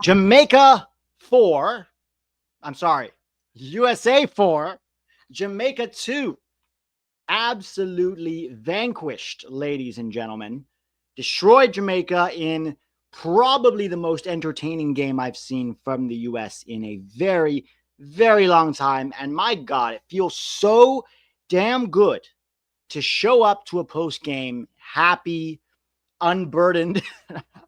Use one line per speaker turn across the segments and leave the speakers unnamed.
Jamaica 4. I'm sorry. USA 4. Jamaica 2. Absolutely vanquished, ladies and gentlemen. Destroyed Jamaica in probably the most entertaining game I've seen from the US in a very, very long time. And my God, it feels so damn good to show up to a post game happy, unburdened.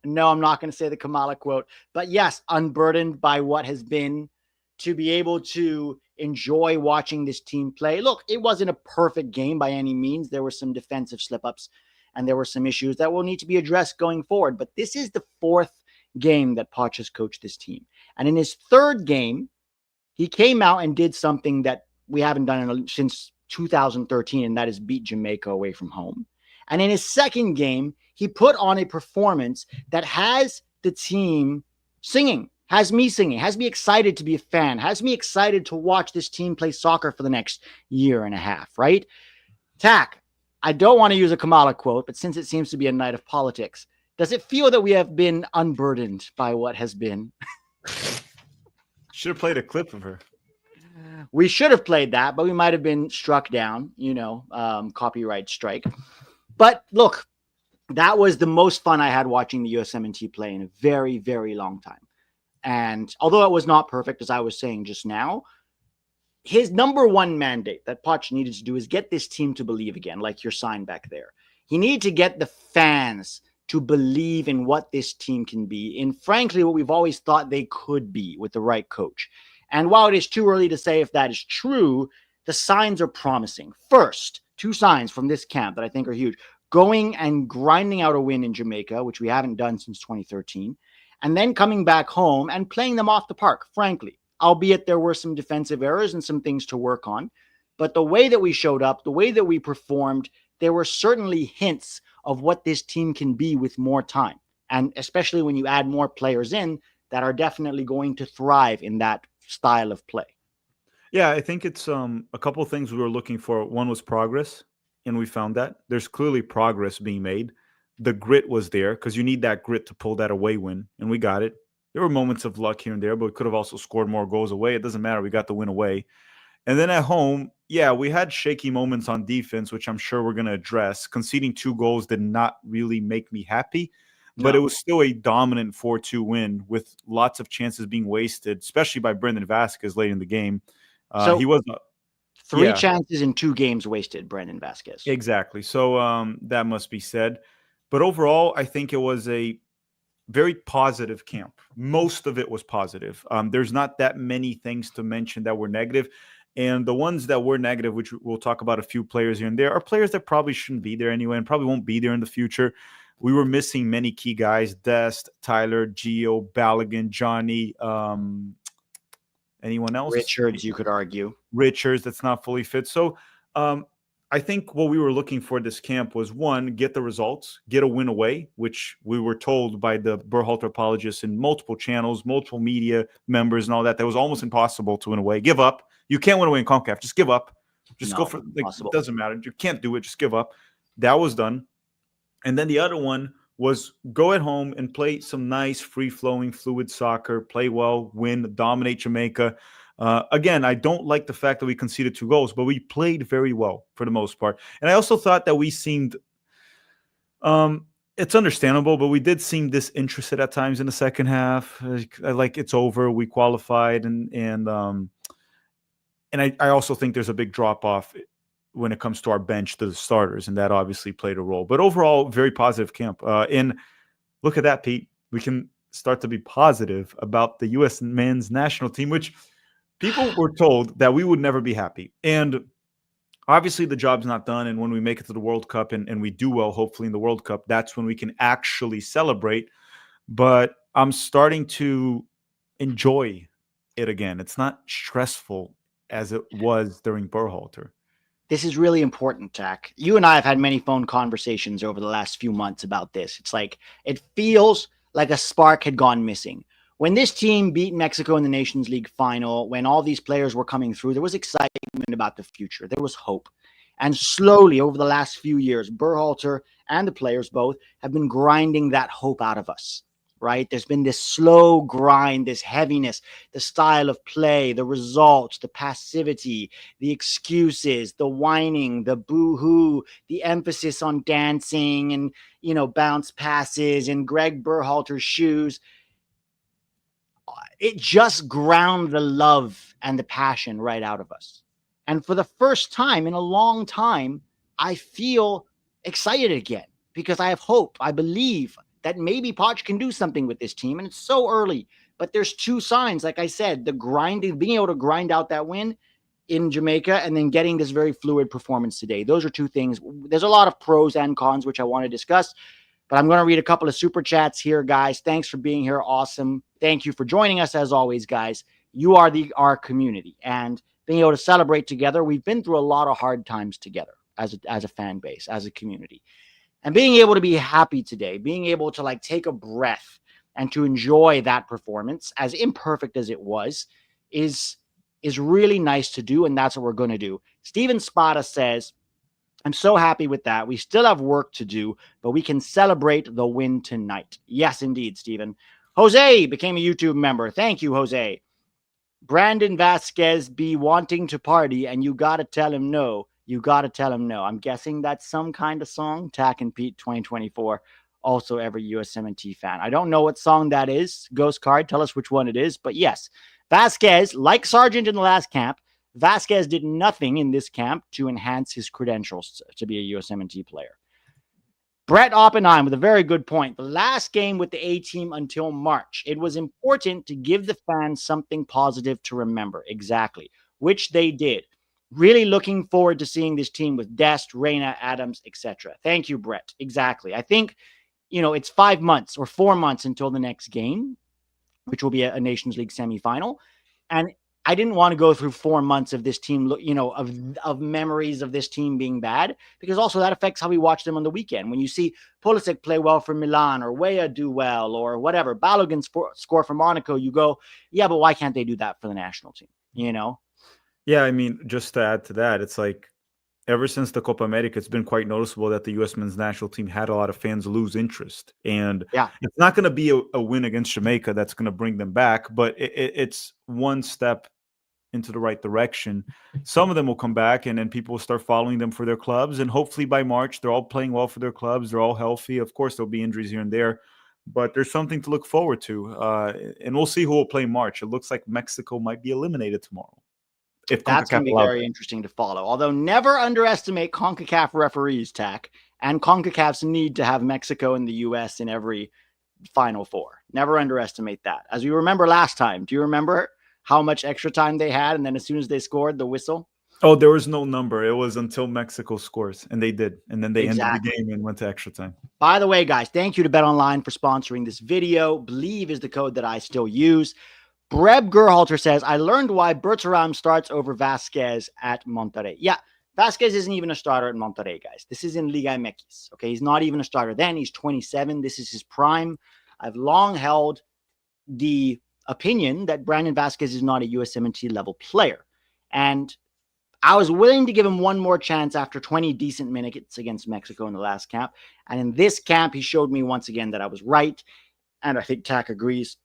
No, I'm not going to say the Kamala quote, but yes, unburdened by what has been, to be able to enjoy watching this team play. Look, it wasn't a perfect game by any means. There were some defensive slip-ups and there were some issues that will need to be addressed going forward. But this is the fourth game that Poch has coached this team. And in his third game, he came out and did something that we haven't done since 2013, and that is beat Jamaica away from home. And in his second game, he put on a performance that has the team singing, has me singing, has me excited to be a fan, has me excited to watch this team play soccer for the next year and a half, right? Tac, I don't want to use a Kamala quote, but since it seems to be a night of politics, does it feel that we have been unburdened by what has been?
Should have played a clip of her.
We should have played that, but we might have been struck down, copyright strike. But look, that was the most fun I had watching the USMNT play in a very, very long time. And although it was not perfect, as I was saying just now, his number one mandate that Poch needed to do is get this team to believe again, like your sign back there. He needed to get the fans to believe in what this team can be, and frankly, what we've always thought they could be with the right coach. And while it is too early to say if that is true, the signs are promising. First, two signs from this camp that I think are huge. Going and grinding out a win in Jamaica, which we haven't done since 2013, and then coming back home and playing them off the park, frankly. Albeit there were some defensive errors and some things to work on. But the way that we showed up, the way that we performed, there were certainly hints of what this team can be with more time. And especially when you add more players in that are definitely going to thrive in that style of play.
Yeah, I think it's a couple of things we were looking for. One was progress, and we found that. There's clearly progress being made. The grit was there because you need that grit to pull that away win, and we got it. There were moments of luck here and there, but we could have also scored more goals away. It doesn't matter. We got the win away. And then at home, yeah, we had shaky moments on defense, which I'm sure we're going to address. Conceding 2 goals did not really make me happy, but it was still a dominant 4-2 win with lots of chances being wasted, especially by Brendan Vasquez late in the game. He was
3 chances in 2 games wasted, Brendan Vasquez.
Exactly. So that must be said. But overall, I think it was a very positive camp. Most of it was positive. There's not that many things to mention that were negative. And the ones that were negative, which we'll talk about a few players here and there, are players that probably shouldn't be there anyway and probably won't be there in the future. We were missing many key guys: Dest, Tyler, Gio, Balogun, Johnny, anyone else?
Richards, you could argue.
Richards, that's not fully fit. So I think what we were looking for this camp was, one, get the results, get a win away, which we were told by the Berhalter apologists in multiple channels, multiple media members and all that was almost impossible to win away. Give up. You can't win away in CONCACAF. Just give up. Just go for it. It doesn't matter. You can't do it. Just give up. That was done. And then the other one was go at home and play some nice, free-flowing, fluid soccer, play well, win, dominate Jamaica. Again, I don't like the fact that we conceded 2 goals, but we played very well for the most part. And I also thought that we seemed it's understandable, but we did seem disinterested at times in the second half. Like it's over, we qualified, and I also think there's a big drop-off when it comes to our bench to the starters, and that obviously played a role. But overall, very positive camp. And look at that, Pete. We can start to be positive about the U.S. men's national team, which people were told that we would never be happy. And obviously the job's not done. And when we make it to the World Cup and we do well, hopefully in the World Cup, that's when we can actually celebrate. But I'm starting to enjoy it again. It's not stressful as it was during Berhalter.
This is really important, Tac. You and I have had many phone conversations over the last few months about this. It's like, it feels like a spark had gone missing. When this team beat Mexico in the Nations League final, when all these players were coming through, there was excitement about the future. There was hope. And slowly, over the last few years, Berhalter and the players both have been grinding that hope out of us. right? There's been this slow grind, this heaviness, the style of play, the results, the passivity, the excuses, the whining, the boo-hoo, the emphasis on dancing and, bounce passes and Greg Berhalter's shoes. It just ground the love and the passion right out of us. And for the first time in a long time, I feel excited again because I have hope. I believe that maybe Poch can do something with this team. And it's so early, but there's two signs. Like I said, the grinding, being able to grind out that win in Jamaica and then getting this very fluid performance today. Those are two things. There's a lot of pros and cons, which I want to discuss. But I'm going to read a couple of super chats here, guys. Thanks for being here. Awesome. Thank you for joining us as always, guys. You are our community, and being able to celebrate together. We've been through a lot of hard times together as a fan base, as a community, and being able to be happy today, being able to take a breath and to enjoy that performance, as imperfect as it was, is really nice to do, and that's what we're going to do. Steven Spada says, I'm so happy with that. We still have work to do, but we can celebrate the win tonight. Yes, indeed, Stephen. Jose became a YouTube member. Thank you, Jose. Brandon Vasquez be wanting to party, and you got to tell him no. You got to tell him no. I'm guessing that's some kind of song. Tac and Pete 2024. Also, every USMNT fan. I don't know what song that is. Ghost Card, tell us which one it is. But yes, Vasquez, like Sargent in the last camp, Vasquez did nothing in this camp to enhance his credentials to be a USMNT player. Brett Oppenheim with a very good point. The last game with the A team until March, it was important to give the fans something positive to remember. Exactly, which they did. Really looking forward to seeing this team with Dest, Reyna, Adams, etc. Thank you, Brett. Exactly. I think, it's 5 months or 4 months until the next game, which will be a Nations League semifinal. And I didn't want to go through 4 months of this team, of memories of this team being bad, because also that affects how we watch them on the weekend. When you see Pulisic play well for Milan or Weah do well or whatever, Balogun score for Monaco, you go, yeah, but why can't they do that for the national team?
Yeah, I mean, just to add to that, it's like ever since the Copa America, it's been quite noticeable that the U.S. men's national team had a lot of fans lose interest. And it's not going to be a win against Jamaica that's going to bring them back, but it's one step into the right direction. Some of them will come back, and then people will start following them for their clubs. And hopefully by March, they're all playing well for their clubs. They're all healthy. Of course, there'll be injuries here and there, but there's something to look forward to. And we'll see who will play March. It looks like Mexico might be eliminated tomorrow. If
that's going to be very interesting to follow. Although never underestimate CONCACAF referees, Tac, and CONCACAF's need to have Mexico and the U.S. in every Final Four. Never underestimate that. As we remember last time, do you remember how much extra time they had? And then as soon as they scored, the whistle?
Oh, there was no number. It was until Mexico scores, and they did. And then they ended the game and went to extra time.
By the way, guys, thank you to BetOnline for sponsoring this video. Believe is the code that I still use. Breb Gerhalter says, I learned why Bertaram starts over Vasquez at Monterrey. Yeah, Vasquez isn't even a starter at Monterrey, guys. This is in Liga MX. Okay, he's not even a starter then. He's 27. This is his prime. I've long held the opinion that Brandon Vasquez is not a USMNT level player. And I was willing to give him one more chance after 20 decent minutes against Mexico in the last camp. And in this camp, he showed me once again that I was right. And I think Tac agrees.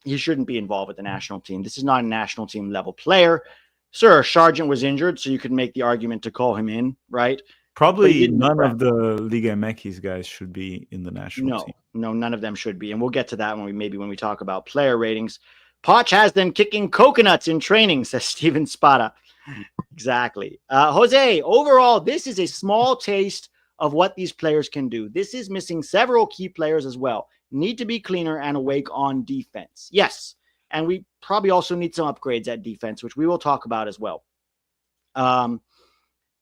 He shouldn't be involved with the national team. This is not a national team level player. Sure, Sargent was injured, so you could make the argument to call him in, right?
Probably none of the Liga MX guys should be in the national team.
No, none of them should be. And we'll get to that when we talk about player ratings. Poch has them kicking coconuts in training, says Steven Spada. Exactly. Jose, overall, this is a small taste of what these players can do. This is missing several key players as well. Need to be cleaner and awake on defense. Yes. And we probably also need some upgrades at defense, which we will talk about as well.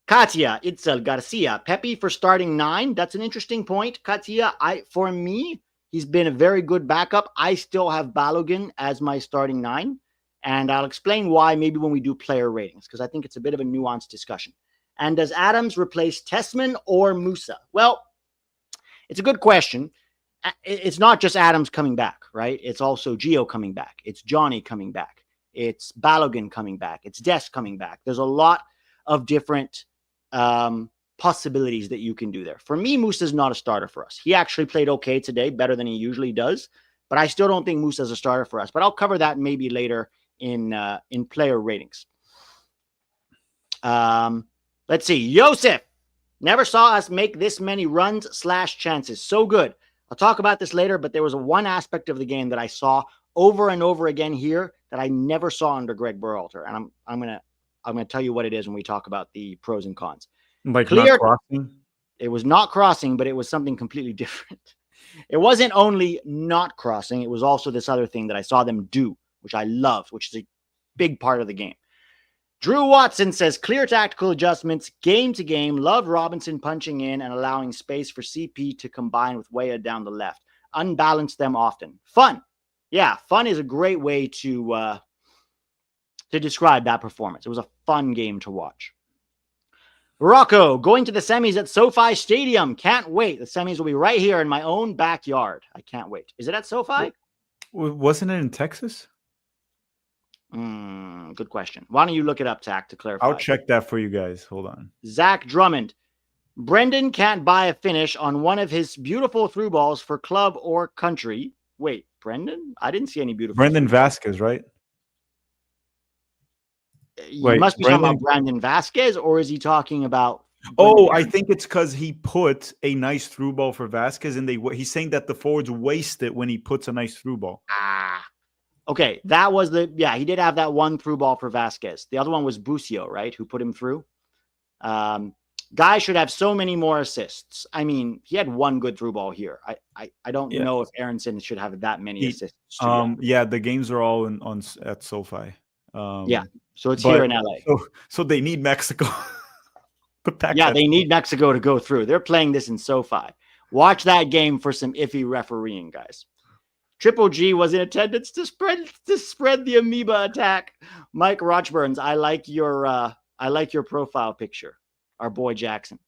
Katia, Itzel, Garcia, Pepi for starting 9. That's an interesting point. Katia, for me, he's been a very good backup. I still have Balogun as my starting 9. And I'll explain why maybe when we do player ratings, because I think it's a bit of a nuanced discussion. And does Adams replace Tessman or Musa? Well, it's a good question. It's not just Adams coming back, right? It's also Gio coming back. It's Johnny coming back. It's Balogun coming back. It's Des coming back. There's a lot of different possibilities that you can do there. For me, Musa's not a starter for us. He actually played okay today, better than he usually does. but I still don't think Musa's a starter for us. But I'll cover that maybe later in player ratings. Let's see. Joseph, never saw us make this many runs/chances. So good. I'll talk about this later, but there was one aspect of the game that I saw over and over again here that I never saw under Greg Berhalter, and I'm gonna tell you what it is when we talk about the pros and cons.
Like clear, not crossing.
It was not crossing, but it was something completely different. It wasn't only not crossing; it was also this other thing that I saw them do, which I loved, which is a big part of the game. Drew Watson says, clear tactical adjustments, game to game. Love Robinson punching in and allowing space for CP to combine with Weah down the left. Unbalance them often. Fun. Yeah, fun is a great way to describe that performance. It was a fun game to watch. Rocco, going to the semis at SoFi Stadium. Can't wait. The semis will be right here in my own backyard. I can't wait. Is it at SoFi?
Wasn't it in Texas?
Good question. Why don't you look it up, Tac, to clarify?
I'll check that for you guys. Hold on.
Zach Drummond. Brendan can't buy a finish on one of his beautiful through balls for club or country. Wait, Brendan? I didn't see any beautiful.
Brendan Vasquez, right?
You must be talking about Brandon Vasquez, or is he talking about?
Oh, I think it's because he put a nice through ball for Vasquez, and he's saying that the forwards waste it when he puts a nice through ball.
Okay, that was he did have that one through ball for Vasquez. The other one was Busio, right, who put him through. Guy should have so many more assists. I mean, he had one good through ball here. I don't know if Aronson should have that many assists.
Yeah, the games are all at SoFi.
So it's here in LA.
So they need Mexico.
They need Mexico to go through. They're playing this in SoFi. Watch that game for some iffy refereeing, guys. Triple G was in attendance to spread the amoeba attack. Mike Rochburns, I like your profile picture. Our boy Jackson.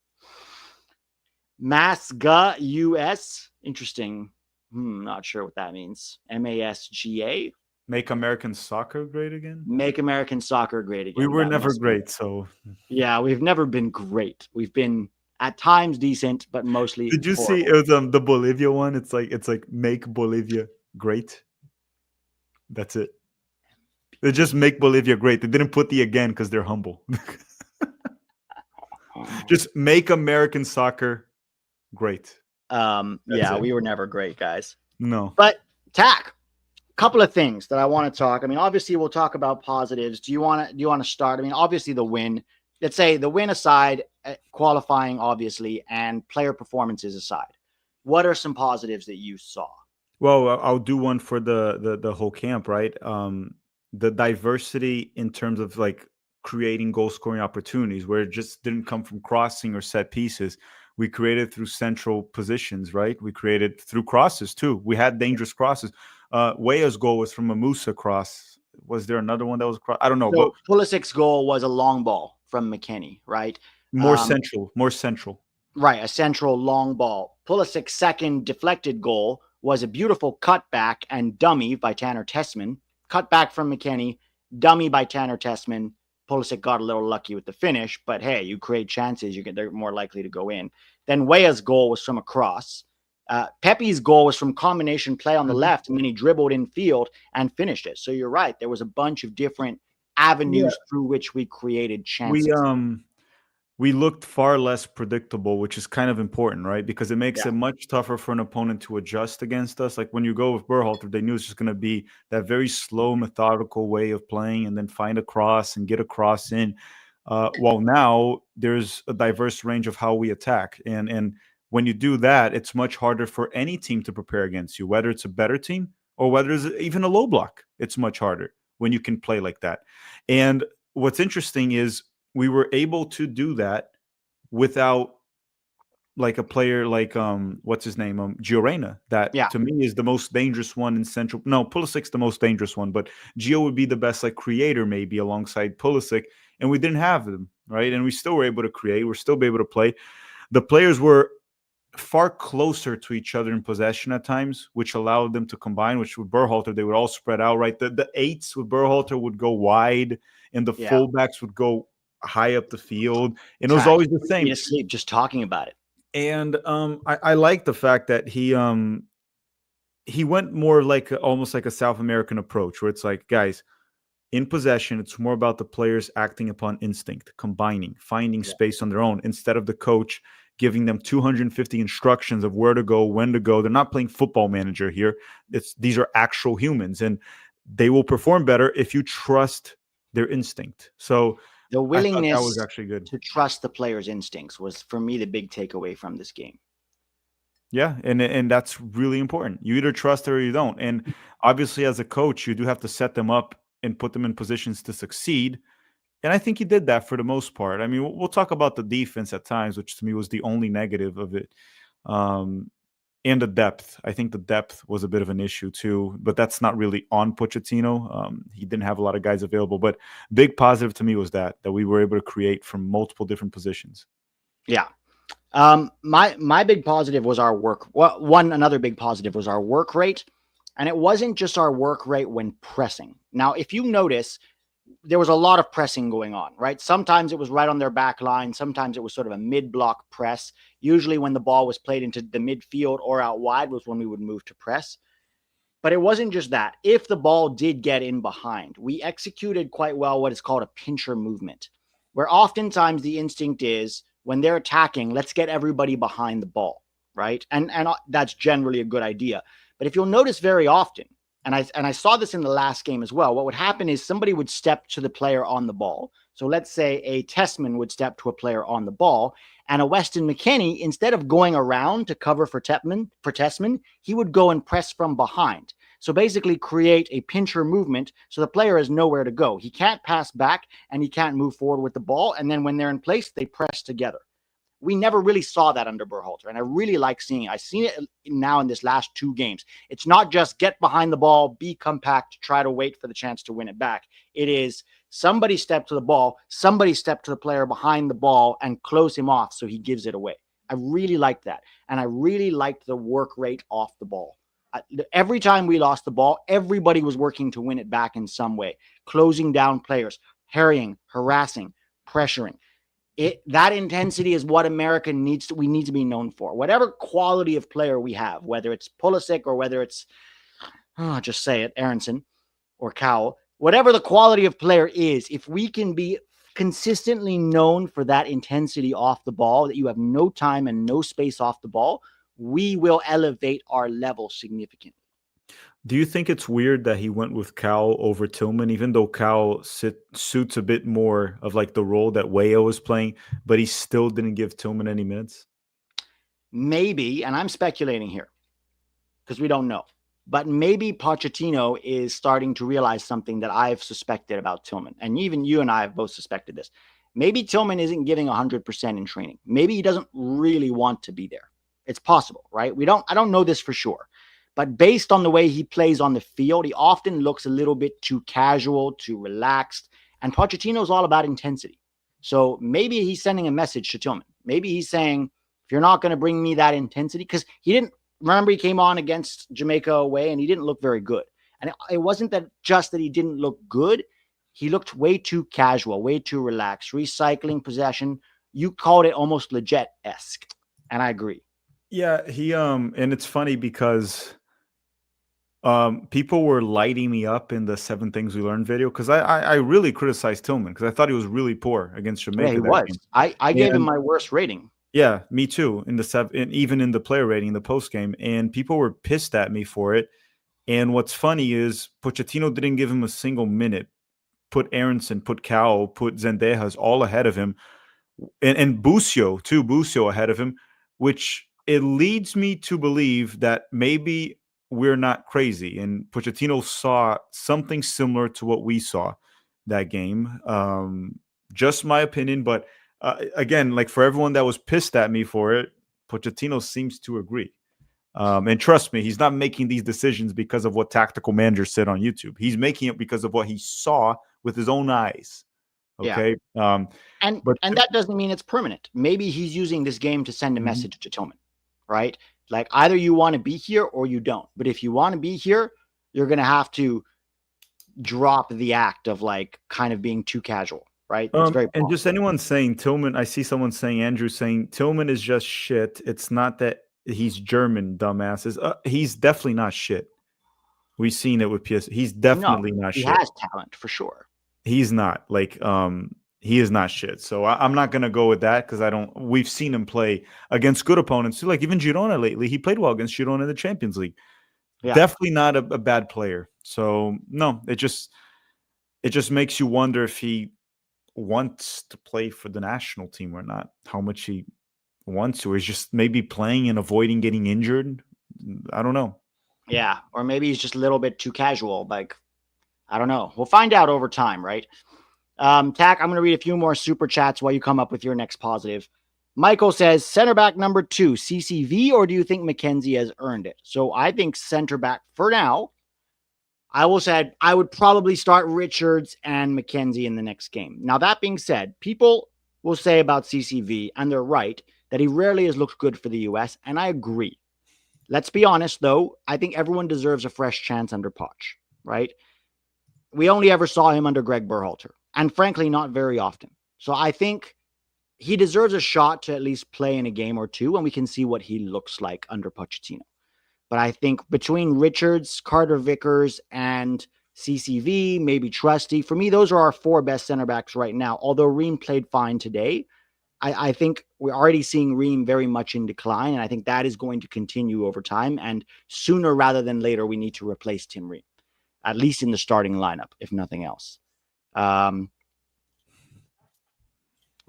Masga US. Interesting. Not sure what that means. MASGA.
Make American soccer great again?
Make American soccer great again.
We were never great, so.
Yeah, we've never been great. We've been at times decent, but mostly.
Did you see it was the Bolivia one? It's like make Bolivia great. That's it. They just make Bolivia great. They didn't put the again because they're humble. Just make American soccer great.
We were never great, guys.
No.
But Tac, a couple of things that I want to talk. I mean, obviously we'll talk about positives. Do you want to start? I mean, obviously the win. Let's say the win aside, qualifying obviously, and player performances aside. What are some positives that you saw?
Well, I'll do one for the whole camp, right? The diversity in terms of like creating goal scoring opportunities where it just didn't come from crossing or set pieces. We created through central positions, right? We created through crosses too. We had dangerous crosses. Weah's goal was from a Musa cross. Was there another one that was cross? I don't know.
So Pulisic's goal was a long ball from McKennie, right?
More central.
Right, a central long ball. Pulisic's second deflected goal was a beautiful cutback and dummy by Tanner Tessman. Cutback from McKennie, dummy by Tanner Tessman. Pulisic got a little lucky with the finish, but hey, you create chances, they're more likely to go in. Then Weah's goal was from a cross. Pepi's goal was from combination play on the left, and then he dribbled in field and finished it. So you're right. There was a bunch of different avenues through which we created chances.
We looked far less predictable, which is kind of important, right? Because it makes it much tougher for an opponent to adjust against us. Like when you go with Berhalter, they knew it's just going to be that very slow, methodical way of playing and then find a cross and get a cross in. While now there's a diverse range of how we attack. And when you do that, it's much harder for any team to prepare against you, whether it's a better team or whether it's even a low block. It's much harder when you can play like that. And what's interesting is we were able to do that without like a player like what's his name, Gio Reyna, that to me is the most dangerous one in central. No, Pulisic's the most dangerous one, but Gio would be the best like creator maybe alongside Pulisic, and we didn't have them, right? And we still were able to create. We're still able to play. The players were far closer to each other in possession at times, which allowed them to combine. Which with Berhalter, they would all spread out, right? The eights with Berhalter would go wide, and the fullbacks would go high up the field, and it was always the same.
Asleep just talking about it.
And I like the fact that he he went more like almost like a South American approach, where it's like, guys, in possession, it's more about the players acting upon instinct, combining, finding
Yeah.
space on their own, instead of the coach giving them 250 instructions of where to go, when to go. They're not playing football manager here. These are actual humans, and they will perform better if you trust their instinct. So
The
I thought that was
willingness
actually good.
to trust the player's instincts was, for me, the big takeaway from this game.
Yeah, and that's really important. You either trust or you don't. And obviously, as a coach, you do have to set them up and put them in positions to succeed. And I think he did that for the most part. I mean, we'll talk about the defense at times, which to me was the only negative of it. Um, and the depth. I think the depth was a bit of an issue too, but that's not really on Pochettino. He didn't have a lot of guys available. But big positive to me was that we were able to create from multiple different positions.
Yeah. My big positive was our work. Another big positive was our work rate, and it wasn't just our work rate when pressing. Now, if you notice, there was a lot of pressing going on, right? Sometimes it was right on their back line. Sometimes it was sort of a mid-block press. Usually when the ball was played into the midfield or out wide was when we would move to press. But it wasn't just that. If the ball did get in behind, we executed quite well what is called a pincher movement, where oftentimes the instinct is when they're attacking, let's get everybody behind the ball, right? And that's generally a good idea. But if you'll notice very often, and I saw this in the last game as well, what would happen is somebody would step to the player on the ball. So let's say a Tessman would step to a player on the ball, and a Weston McKennie, instead of going around to cover for Tessman, he would go and press from behind. So basically create a pincher movement so the player has nowhere to go. He can't pass back and he can't move forward with the ball. And then when they're in place, they press together. We never really saw that under Berhalter, and I really like seeing it. I've seen it now in this last 2 games. It's not just get behind the ball, be compact, try to wait for the chance to win it back. It is somebody step to the ball, somebody step to the player behind the ball and close him off so he gives it away. I really liked that, and I really liked the work rate off the ball. Every time we lost the ball, everybody was working to win it back in some way, closing down players, harrying, harassing, pressuring. That intensity is what America we need to be known for. Whatever quality of player we have, whether it's Pulisic or whether it's, just say it, Aronson or Cowell, whatever the quality of player is, if we can be consistently known for that intensity off the ball, that you have no time and no space off the ball, we will elevate our level significantly.
Do you think it's weird that he went with Cal over Tillman, even though Cal suits a bit more of like the role that Weah was playing, but he still didn't give Tillman any minutes?
Maybe, and I'm speculating here because we don't know, but maybe Pochettino is starting to realize something that I've suspected about Tillman. And even you and I have both suspected this. Maybe Tillman isn't giving 100% in training. Maybe he doesn't really want to be there. It's possible, right? I don't know this for sure. But based on the way he plays on the field, he often looks a little bit too casual, too relaxed. And Pochettino's all about intensity. So maybe he's sending a message to Tillman. Maybe he's saying, if you're not going to bring me that intensity, because he didn't, remember he came on against Jamaica away and he didn't look very good. And it wasn't that just that he didn't look good. He looked way too casual, way too relaxed, recycling possession. You called it almost legit-esque. And I agree.
Yeah, and it's funny because people were lighting me up in the 7 Things We Learned video because I really criticized Tillman because I thought he was really poor against Jamaica.
Yeah, he was.
Game.
I gave him my worst rating.
Yeah, me too. In the 7, even in the player rating, in the post game, and people were pissed at me for it. And what's funny is Pochettino didn't give him a single minute. Put Aronson, put Cowell, put Zendejas all ahead of him, and Busio ahead of him, which it leads me to believe that maybe we're not crazy. And Pochettino saw something similar to what we saw that game. Just my opinion, but again, like for everyone that was pissed at me for it, Pochettino seems to agree. And trust me, he's not making these decisions because of what tactical managers said on YouTube. He's making it because of what he saw with his own eyes. Okay.
Yeah. And that doesn't mean it's permanent. Maybe he's using this game to send a message to Tillman, right? Like either you want to be here or you don't. But if you want to be here, you're going to have to drop the act of like kind of being too casual, right? It's very
and just anyone saying Tillman, I see someone saying, Andrew saying Tillman is just shit. It's not that he's German, dumbasses. He's definitely not shit. We've seen it with PS. He's
No,
definitely not
he
shit.
has talent for sure.
He's not he is not shit. So I'm not gonna go with that because I don't. We've seen him play against good opponents too. Like even Girona lately, he played well against Girona in the Champions League.
Yeah.
Definitely not a bad player. So no, it just makes you wonder if he wants to play for the national team or not. How much he wants to, or is just maybe playing and avoiding getting injured. I don't know.
Yeah. Or maybe he's just a little bit too casual. Like, I don't know. We'll find out over time, right? Tac, I'm going to read a few more super chats while you come up with your next positive. Michael says, center back number 2, CCV, or do you think McKenzie has earned it? So I think center back for now. I will say I would probably start Richards and McKenzie in the next game. Now, that being said, people will say about CCV, and they're right, that he rarely has looked good for the US, and I agree. Let's be honest, though. I think everyone deserves a fresh chance under Poch, right? We only ever saw him under Greg Berhalter, and frankly, not very often. So I think he deserves a shot to at least play in a game or two, and we can see what he looks like under Pochettino. But I think between Richards, Carter Vickers, and CCV, maybe Trusty, for me, those are our 4 best center backs right now. Although Ream played fine today, I think we're already seeing Ream very much in decline, and I think that is going to continue over time. And sooner rather than later, we need to replace Tim Ream, at least in the starting lineup, if nothing else.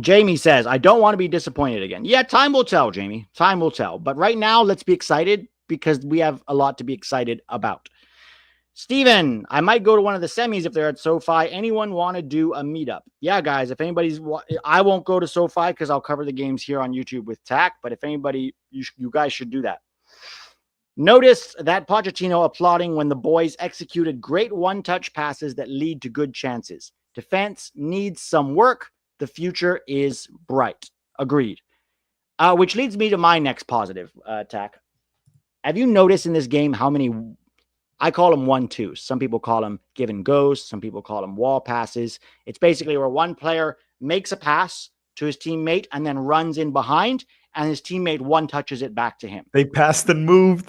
Jamie says, I don't want to be disappointed again. Yeah, time will tell, Jamie. Time will tell. But right now, let's be excited because we have a lot to be excited about. Steven, I might go to one of the semis if they're at SoFi. Anyone want to do a meetup? Yeah, guys, if anybody's... I won't go to SoFi because I'll cover the games here on YouTube with Tac, but if anybody... You guys should do that. Notice that Pochettino applauding when the boys executed great one-touch passes that lead to good chances. Defense needs some work. The future is bright. Agreed. Which leads me to my next positive, Tac. Have you noticed in this game how many, I call them 1-2s. Some people call them give and goes. Some people call them wall passes. It's basically where one player makes a pass to his teammate and then runs in behind, and his teammate one touches it back to him.
They passed and moved.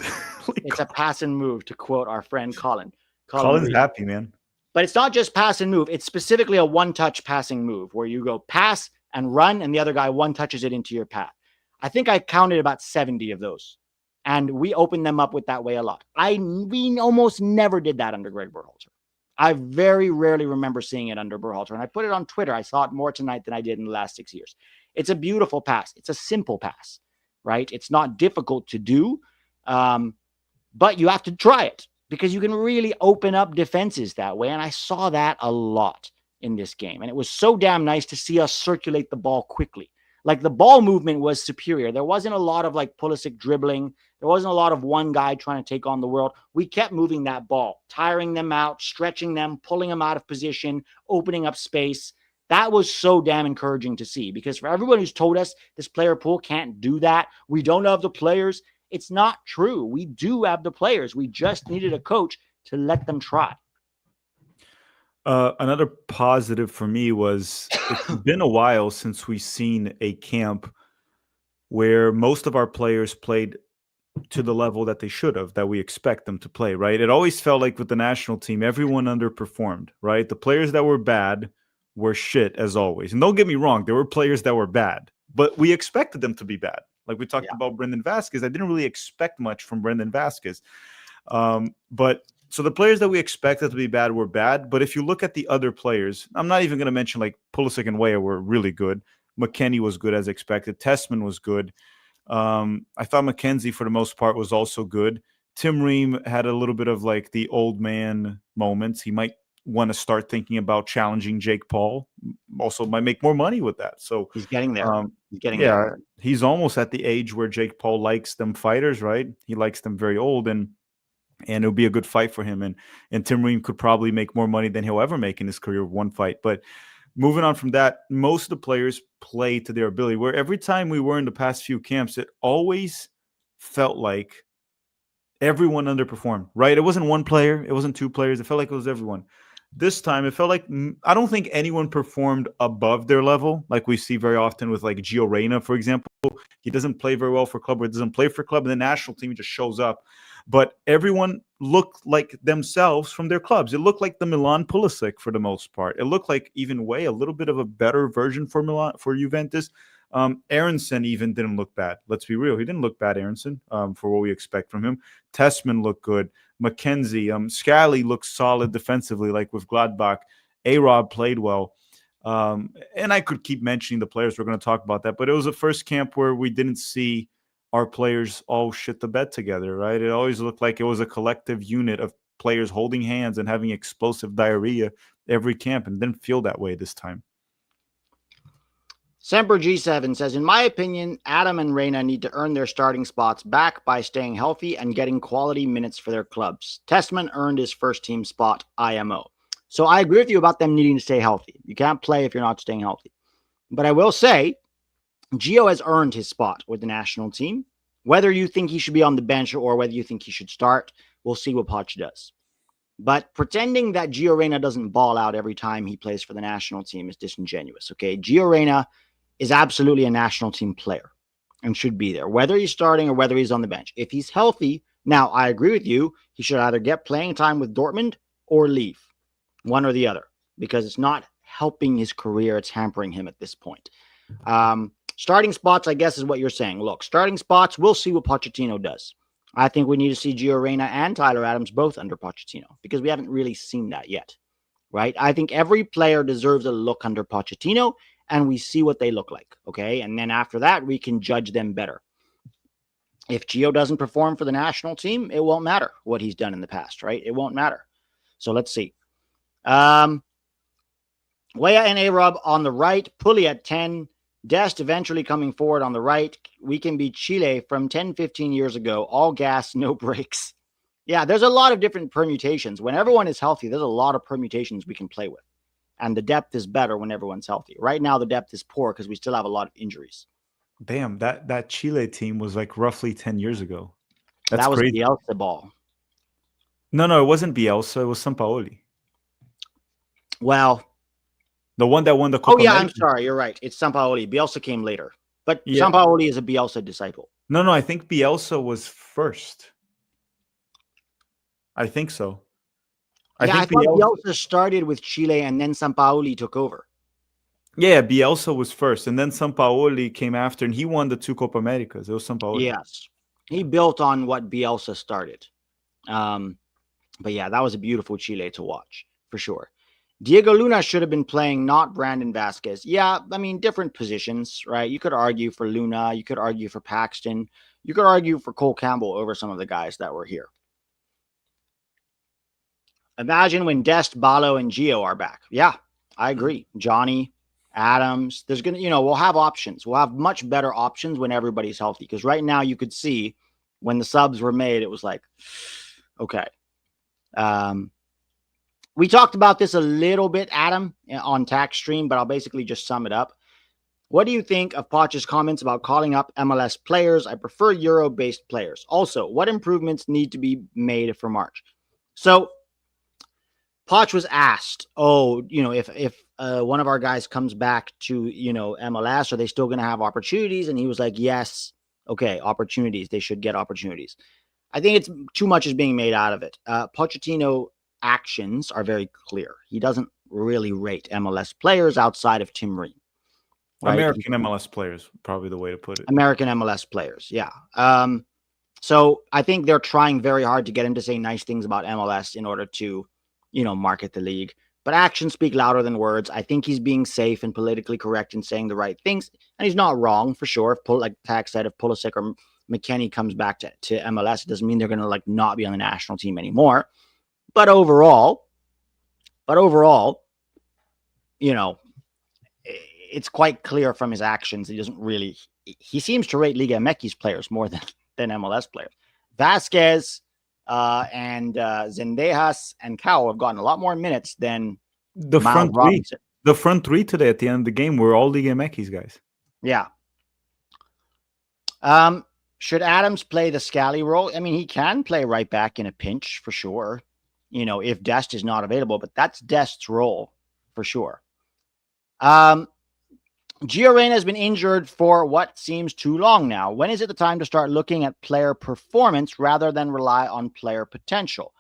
It's a pass and move, to quote our friend Colin.
Colin's
Reed.
happy, man.
But it's not just pass and move. It's specifically a one-touch passing move where you go pass and run, and the other guy one touches it into your path. I think I counted about 70 of those. And we opened them up with that way a lot. We almost never did that under Greg Berhalter. I very rarely remember seeing it under Berhalter. And I put it on Twitter. I saw it more tonight than I did in the last 6 years. It's a beautiful pass. It's a simple pass, right? It's not difficult to do, but you have to try it because you can really open up defenses that way. And I saw that a lot in this game. And it was so damn nice to see us circulate the ball quickly. Like the ball movement was superior. There wasn't a lot of like Pulisic dribbling. There wasn't a lot of one guy trying to take on the world. We kept moving that ball, tiring them out, stretching them, pulling them out of position, opening up space. That was so damn encouraging to see because for everyone who's told us this player pool can't do that, we don't have the players, it's not true. We do have the players. We just needed a coach to let them try.
Another positive for me was it's been a while since we've seen a camp where most of our players played to the level that they should have, that we expect them to play, right? It always felt like with the national team, everyone underperformed, right? The players that were bad were shit as always. And don't get me wrong, there were players that were bad, but we expected them to be bad. Like we talked about Brendan Vasquez. I didn't really expect much from Brendan Vasquez. But so the players that we expected to be bad were bad. But if you look at the other players, I'm not even going to mention like Pulisic and Weah were really good. McKennie was good as expected. Tessman was good. I thought McKenzie for the most part was also good. Tim Ream had a little bit of like the old man moments. He might want to start thinking about challenging Jake Paul. Also might make more money with that. So
he's getting there. There.
He's almost at the age where Jake Paul likes them fighters, right? He likes them very old, and it'll be a good fight for him. And Tim Ream could probably make more money than he'll ever make in his career with one fight. But moving on from that, most of the players play to their ability. Where every time we were in the past few camps, it always felt like everyone underperformed, right? It wasn't one player. It wasn't two players. It felt like it was everyone. This time, it felt like I don't think anyone performed above their level, like we see very often with like Gio Reyna, for example. He doesn't play very well for club, or doesn't play for club, and the national team just shows up. But everyone looked like themselves from their clubs. It looked like the Milan Pulisic for the most part. It looked like even Weah, a little bit of a better version for Milan, for Juventus. Aronson even didn't look bad. Let's be real. He didn't look bad, Aronson, for what we expect from him. Tessman looked good. McKenzie, Scally looks solid defensively, like with Gladbach. A-Rob played well. And I could keep mentioning the players. We're going to talk about that. But it was the first camp where we didn't see our players all shit the bed together, right? It always looked like it was a collective unit of players holding hands and having explosive diarrhea every camp, and didn't feel that way this time.
Semper G7 says, in my opinion, Adam and Reyna need to earn their starting spots back by staying healthy and getting quality minutes for their clubs. Tessman earned his first team spot, IMO. So I agree with you about them needing to stay healthy. You can't play if you're not staying healthy. But I will say, Gio has earned his spot with the national team. Whether you think he should be on the bench or whether you think he should start, we'll see what Poch does. But pretending that Gio Reyna doesn't ball out every time he plays for the national team is disingenuous, okay? Gio Reyna is absolutely a national team player and should be there, whether he's starting or whether he's on the bench. If he's healthy, now I agree with you, he should either get playing time with Dortmund or leave, one or the other, because it's not helping his career, it's hampering him at this point. Starting spots, I guess, is what you're saying. Look, starting spots, we'll see what Pochettino does. I think we need to see Gio Reyna and Tyler Adams both under Pochettino, because we haven't really seen that yet, right? I think every player deserves a look under Pochettino, and we see what they look like, okay? And then after that, we can judge them better. If Gio doesn't perform for the national team, it won't matter what he's done in the past, right? It won't matter. So let's see. Weah and A-Rob on the right, Pulli at 10, Dest eventually coming forward on the right. We can be Chile from 10, 15 years ago. All gas, no brakes. Yeah, there's a lot of different permutations. When everyone is healthy, there's a lot of permutations we can play with. And the depth is better when everyone's healthy. Right now, the depth is poor because we still have a lot of injuries.
Damn, that Chile team was like roughly 10 years ago. That's
that was
crazy.
Bielsa ball.
No, it wasn't Bielsa. It was Sampaoli.
Well,
the one that won the Copa
America.
I'm
sorry. You're right. It's Sampaoli. Bielsa came later. But yeah. Sampaoli is a Bielsa disciple.
No, I think Bielsa was first. I think so.
I thought Bielsa started with Chile and then Sampaoli took over.
Yeah, Bielsa was first, and then Sampaoli came after, and he won the 2 Copa Americas. It was Sampaoli.
Yes. He built on what Bielsa started. But yeah, that was a beautiful Chile to watch, for sure. Diego Luna should have been playing, not Brandon Vasquez. Yeah, I mean, different positions, right? You could argue for Luna. You could argue for Paxton. You could argue for Cole Campbell over some of the guys that were here. Imagine when Dest, Balo, and Gio are back. Yeah, I agree. Johnny, Adams. There's going to, we'll have options. We'll have much better options when everybody's healthy. Because right now you could see when the subs were made, it was like, okay. We talked about this a little bit, Adam, on Tac Stream, but I'll basically just sum it up. What do you think of Poch's comments about calling up MLS players? I prefer Euro-based players. Also, what improvements need to be made for March? So, Poch was asked, if one of our guys comes back to, MLS, are they still going to have opportunities? And he was like, yes. Okay, opportunities. They should get opportunities. I think it's too much is being made out of it. Pochettino actions are very clear. He doesn't really rate MLS players outside of Tim Ream.
Right? American MLS players, probably the way to put it.
American MLS players, yeah. So I think they're trying very hard to get him to say nice things about MLS in order to, market the league. But actions speak louder than words. I think he's being safe and politically correct and saying the right things. And he's not wrong, for sure. If, like Tac said, if Pulisic or McKennie comes back to MLS, it doesn't mean they're going to not be on the national team anymore. But overall, it's quite clear from his actions. He doesn't really, he seems to rate Liga MX players more than MLS players. Vasquez and Zendejas and Cow have gotten a lot more minutes than
the front three. The front three today at the end of the game were all Liga MX guys.
Yeah. Should Adams play the Scally role? I mean, he can play right back in a pinch for sure. if Dest is not available, but that's Dest's role for sure. Gio Reyna has been injured for what seems too long now. When is it the time to start looking at player performance rather than rely on player potential?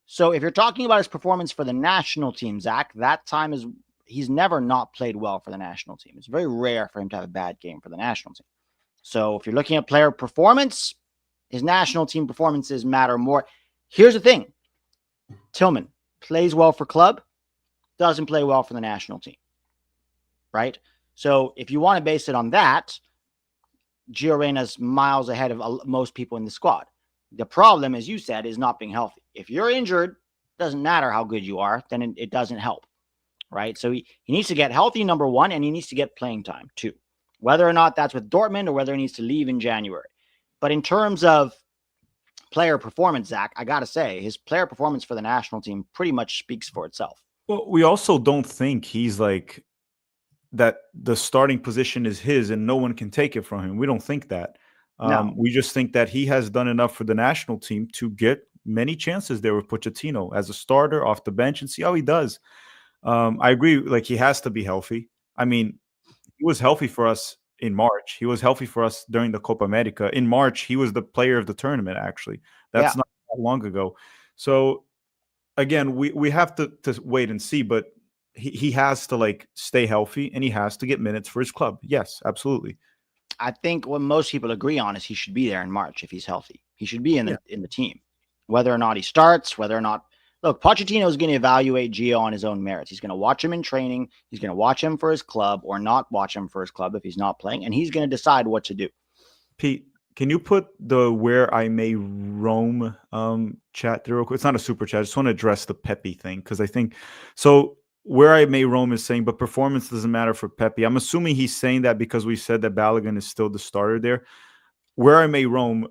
So if you're talking about his performance for the national team, Zach, that time is he's never not played well for the national team. It's very rare for him to have a bad game for the national team. So if you're looking at player performance, his national team performances matter more. Here's the thing. Tillman plays well for club, doesn't play well for the national team, right? So if you want to base it on that, Gio Reyna's miles ahead of most people in the squad. The problem, as you said, is not being healthy. If you're injured, doesn't matter how good you are, then it doesn't help, right? So he needs to get healthy, number one, and he needs to get playing time, too. Whether or not that's with Dortmund or whether he needs to leave in January. But in terms of player performance, Zach, I got to say, his player performance for the national team pretty much speaks for itself.
Well, we also don't think he's like that the starting position is his and no one can take it from him. We don't think that.
No.
We just think that he has done enough for the national team to get many chances there with Pochettino as a starter off the bench and see how he does. I agree. Like, he has to be healthy. I mean, he was healthy for us in March. He was healthy for us during the Copa America. In March, he was the player of the tournament, actually. That's not that long ago. So, again, we have to wait and see, but he has to, like, stay healthy and he has to get minutes for his club. Yes, absolutely.
I think what most people agree on is he should be there in March if he's healthy. He should be in the team. Whether or not he starts, whether or not look, Pochettino is going to evaluate Gio on his own merits. He's going to watch him in training. He's going to watch him for his club or not watch him for his club if he's not playing, and he's going to decide what to do.
Pete, can you put the Where I May Roam chat there real quick? It's not a super chat. I just want to address the Pepi thing because I think so. Where I May Roam is saying, but performance doesn't matter for Pepi. I'm assuming he's saying that because we said that Balogun is still the starter there. Where I May Roam,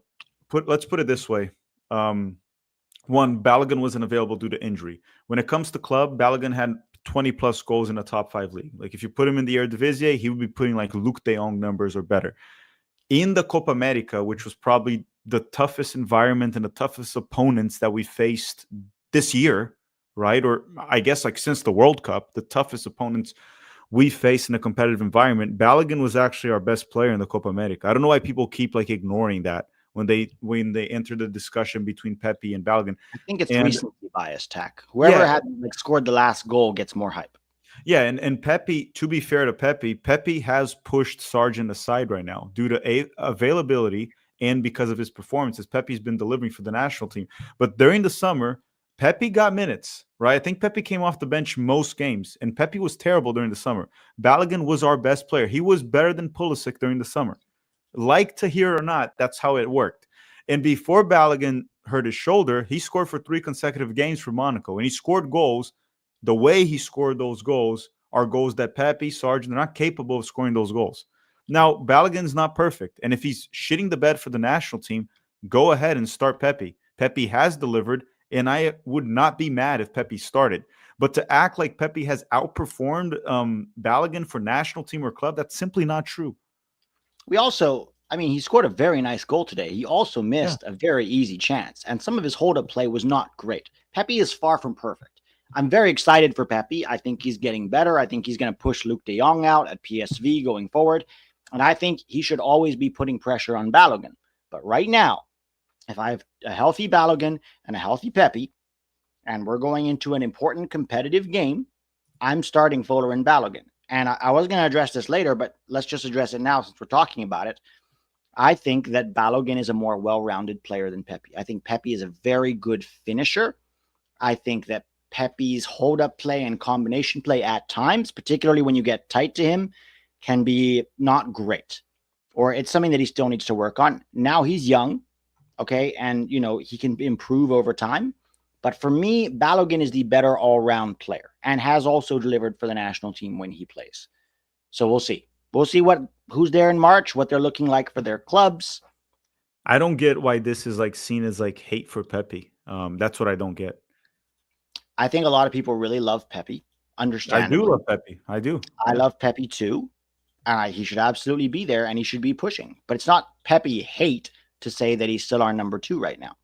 let's put it this way. One, Balogun wasn't available due to injury. When it comes to club, Balogun had 20 plus goals in a top 5 league. Like, if you put him in the Eredivisie, he would be putting like Luke de Jong numbers or better. In the Copa America, which was probably the toughest environment and the toughest opponents that we faced this year, right? Or I guess like since the World Cup, the toughest opponents we faced in a competitive environment, Balogun was actually our best player in the Copa America. I don't know why people keep like ignoring that when they enter the discussion between Pepi and Balogun.
I think it's recency bias, Tac. Whoever had scored the last goal gets more hype.
Yeah, and Pepi, to be fair to Pepi has pushed Sargent aside right now due to availability and because of his performances. Pepi's been delivering for the national team. But during the summer, Pepi got minutes, right? I think Pepi came off the bench most games, and Pepi was terrible during the summer. Balogun was our best player. He was better than Pulisic during the summer. Like to hear or not, that's how it worked. And before Balogun hurt his shoulder, he scored for 3 consecutive games for Monaco, and he scored goals. The way he scored those goals are goals that Pepi, Sargent, they're not capable of scoring those goals. Now, Balogun's not perfect, and if he's shitting the bed for the national team, go ahead and start Pepi. Pepi has delivered, and I would not be mad if Pepi started. But to act like Pepi has outperformed Balogun for national team or club, that's simply not true.
He scored a very nice goal today. He also missed a very easy chance, and some of his hold-up play was not great. Pepi is far from perfect. I'm very excited for Pepi. I think he's getting better. I think he's going to push Luke de Jong out at PSV going forward, and I think he should always be putting pressure on Balogun. But right now, if I have a healthy Balogun and a healthy Pepi, and we're going into an important competitive game, I'm starting Fuller and Balogun. And I was going to address this later, but let's just address it now since we're talking about it. I think that Balogun is a more well-rounded player than Pepi. I think Pepi is a very good finisher. I think that Pepi's hold-up play and combination play at times, particularly when you get tight to him, can be not great. Or it's something that he still needs to work on. Now he's young, okay, and, he can improve over time. But for me, Balogun is the better all-round player and has also delivered for the national team when he plays. So we'll see. We'll see who's there in March, what they're looking like for their clubs.
I don't get why this is like seen as like hate for Pepi. That's what I don't get.
I think a lot of people really love Pepi. Understandably.
I do love Pepi. I do.
I love Pepi too. He should absolutely be there and he should be pushing. But it's not Pepi hate to say that he's still our number 2 right now.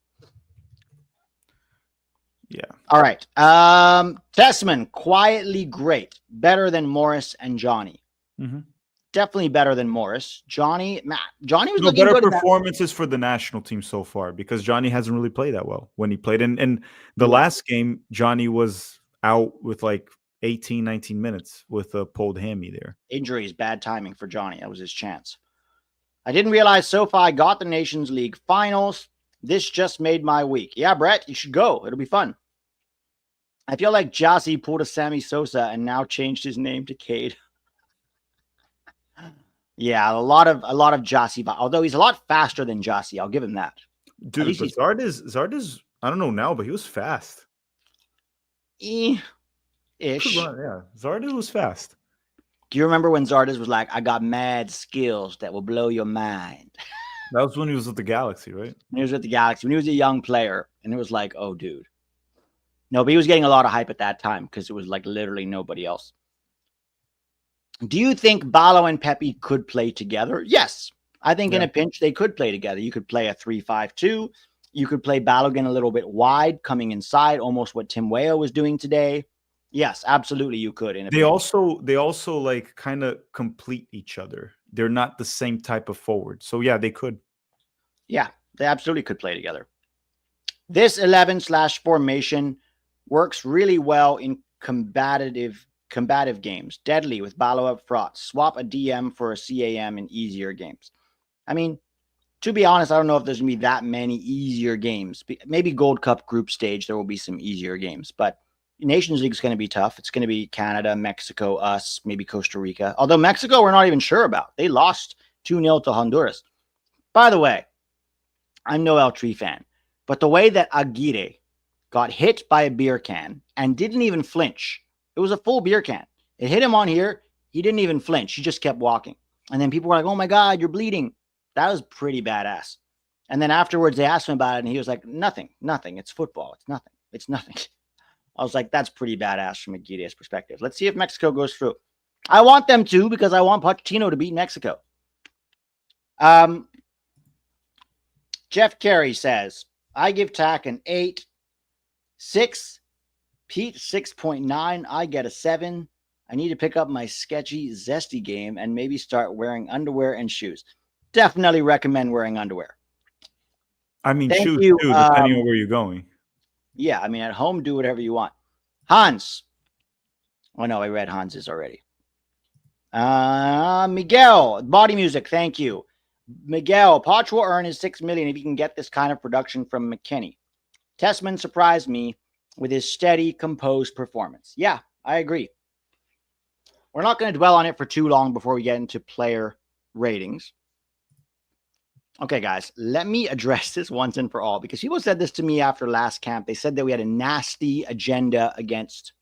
Yeah.
All right. Tessman, quietly great. Better than Morris and Johnny.
Mm-hmm.
Definitely better than Morris. Johnny was
No,
looking
better
good in that.
performances for the national team so far because Johnny hasn't really played that well when he played. And the
Yeah.
last game, Johnny was out with like 18, 19 minutes with a pulled hammy there.
Injuries, bad timing for Johnny. That was his chance. I didn't realize SoFi got the Nations League finals. This just made my week. Yeah, Brett, you should go. It'll be fun. I feel like Jassy pulled a Sammy Sosa and now changed his name to Cade. Yeah, a lot of Jassy, although he's a lot faster than Jassy. I'll give him that.
Dude, but Zardes, I don't know now, but he was fast.
Ish.
Yeah, Zardes was fast.
Do you remember when Zardes was like, I got mad skills that will blow your mind?
That was when he was with the Galaxy, right?
When he was with the Galaxy, when he was a young player, and it was like, oh, dude. No, but he was getting a lot of hype at that time because it was like literally nobody else. Do you think Balo and Pepi could play together? Yes. I think in a pinch, they could play together. You could play a 3-5-2. You could play Balogun a little bit wide, coming inside, almost what Tim Weah was doing today. Yes, absolutely, you could.
They also like kind of complete each other. They're not the same type of forward. So yeah, they could.
Yeah, they absolutely could play together. This 11/formation works really well in combative games. Deadly with Balo up front. Swap a DM for a CAM in easier games. I mean, to be honest, I don't know if there's going to be that many easier games. Maybe Gold Cup group stage, there will be some easier games. But Nations League is going to be tough. It's going to be Canada, Mexico, us, maybe Costa Rica. Although Mexico, we're not even sure about. They lost 2-0 to Honduras. By the way, I'm no El Tri fan. But the way that Aguirre got hit by a beer can and didn't even flinch. It was a full beer can. It hit him on here. He didn't even flinch. He just kept walking. And then people were like, oh my God, you're bleeding. That was pretty badass. And then afterwards, they asked him about it, and he was like, nothing. It's football. It's nothing. I was like, that's pretty badass from Aguirre's perspective. Let's see if Mexico goes through. I want them to because I want Pochettino to beat Mexico. Jeff Carey says, I give Tac an 8. 6. Pete, 6.9. I get a 7. I need to pick up my sketchy, zesty game and maybe start wearing underwear and shoes. Definitely recommend wearing underwear.
I mean, shoes too, depending on where you're going.
Yeah, I mean, at home, do whatever you want. Hans. Oh, no, I read Hans's already. Miguel, body music, thank you. Miguel, Poch will earn his $6 million if he can get this kind of production from McKinney. Tessman surprised me with his steady, composed performance. Yeah, I agree. We're not going to dwell on it for too long before we get into player ratings. Okay, guys, let me address this once and for all because people said this to me after last camp. They said that we had a nasty agenda against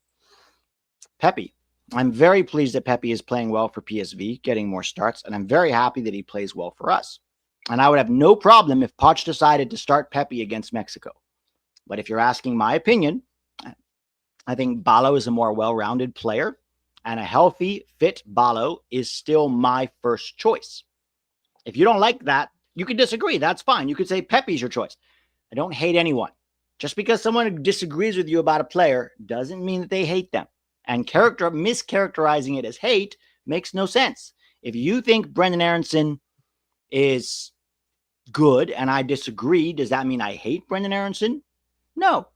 Pepi. I'm very pleased that Pepi is playing well for PSV, getting more starts, and I'm very happy that he plays well for us. And I would have no problem if Poch decided to start Pepi against Mexico. But if you're asking my opinion, I think Balo is a more well-rounded player, and a healthy, fit Balo is still my first choice. If you don't like that, you can disagree. That's fine. You could say Pepi's your choice. I don't hate anyone. Just because someone disagrees with you about a player doesn't mean that they hate them. And mischaracterizing it as hate makes no sense. If you think Brendan Aronson is good and I disagree, does that mean I hate Brendan Aronson? No.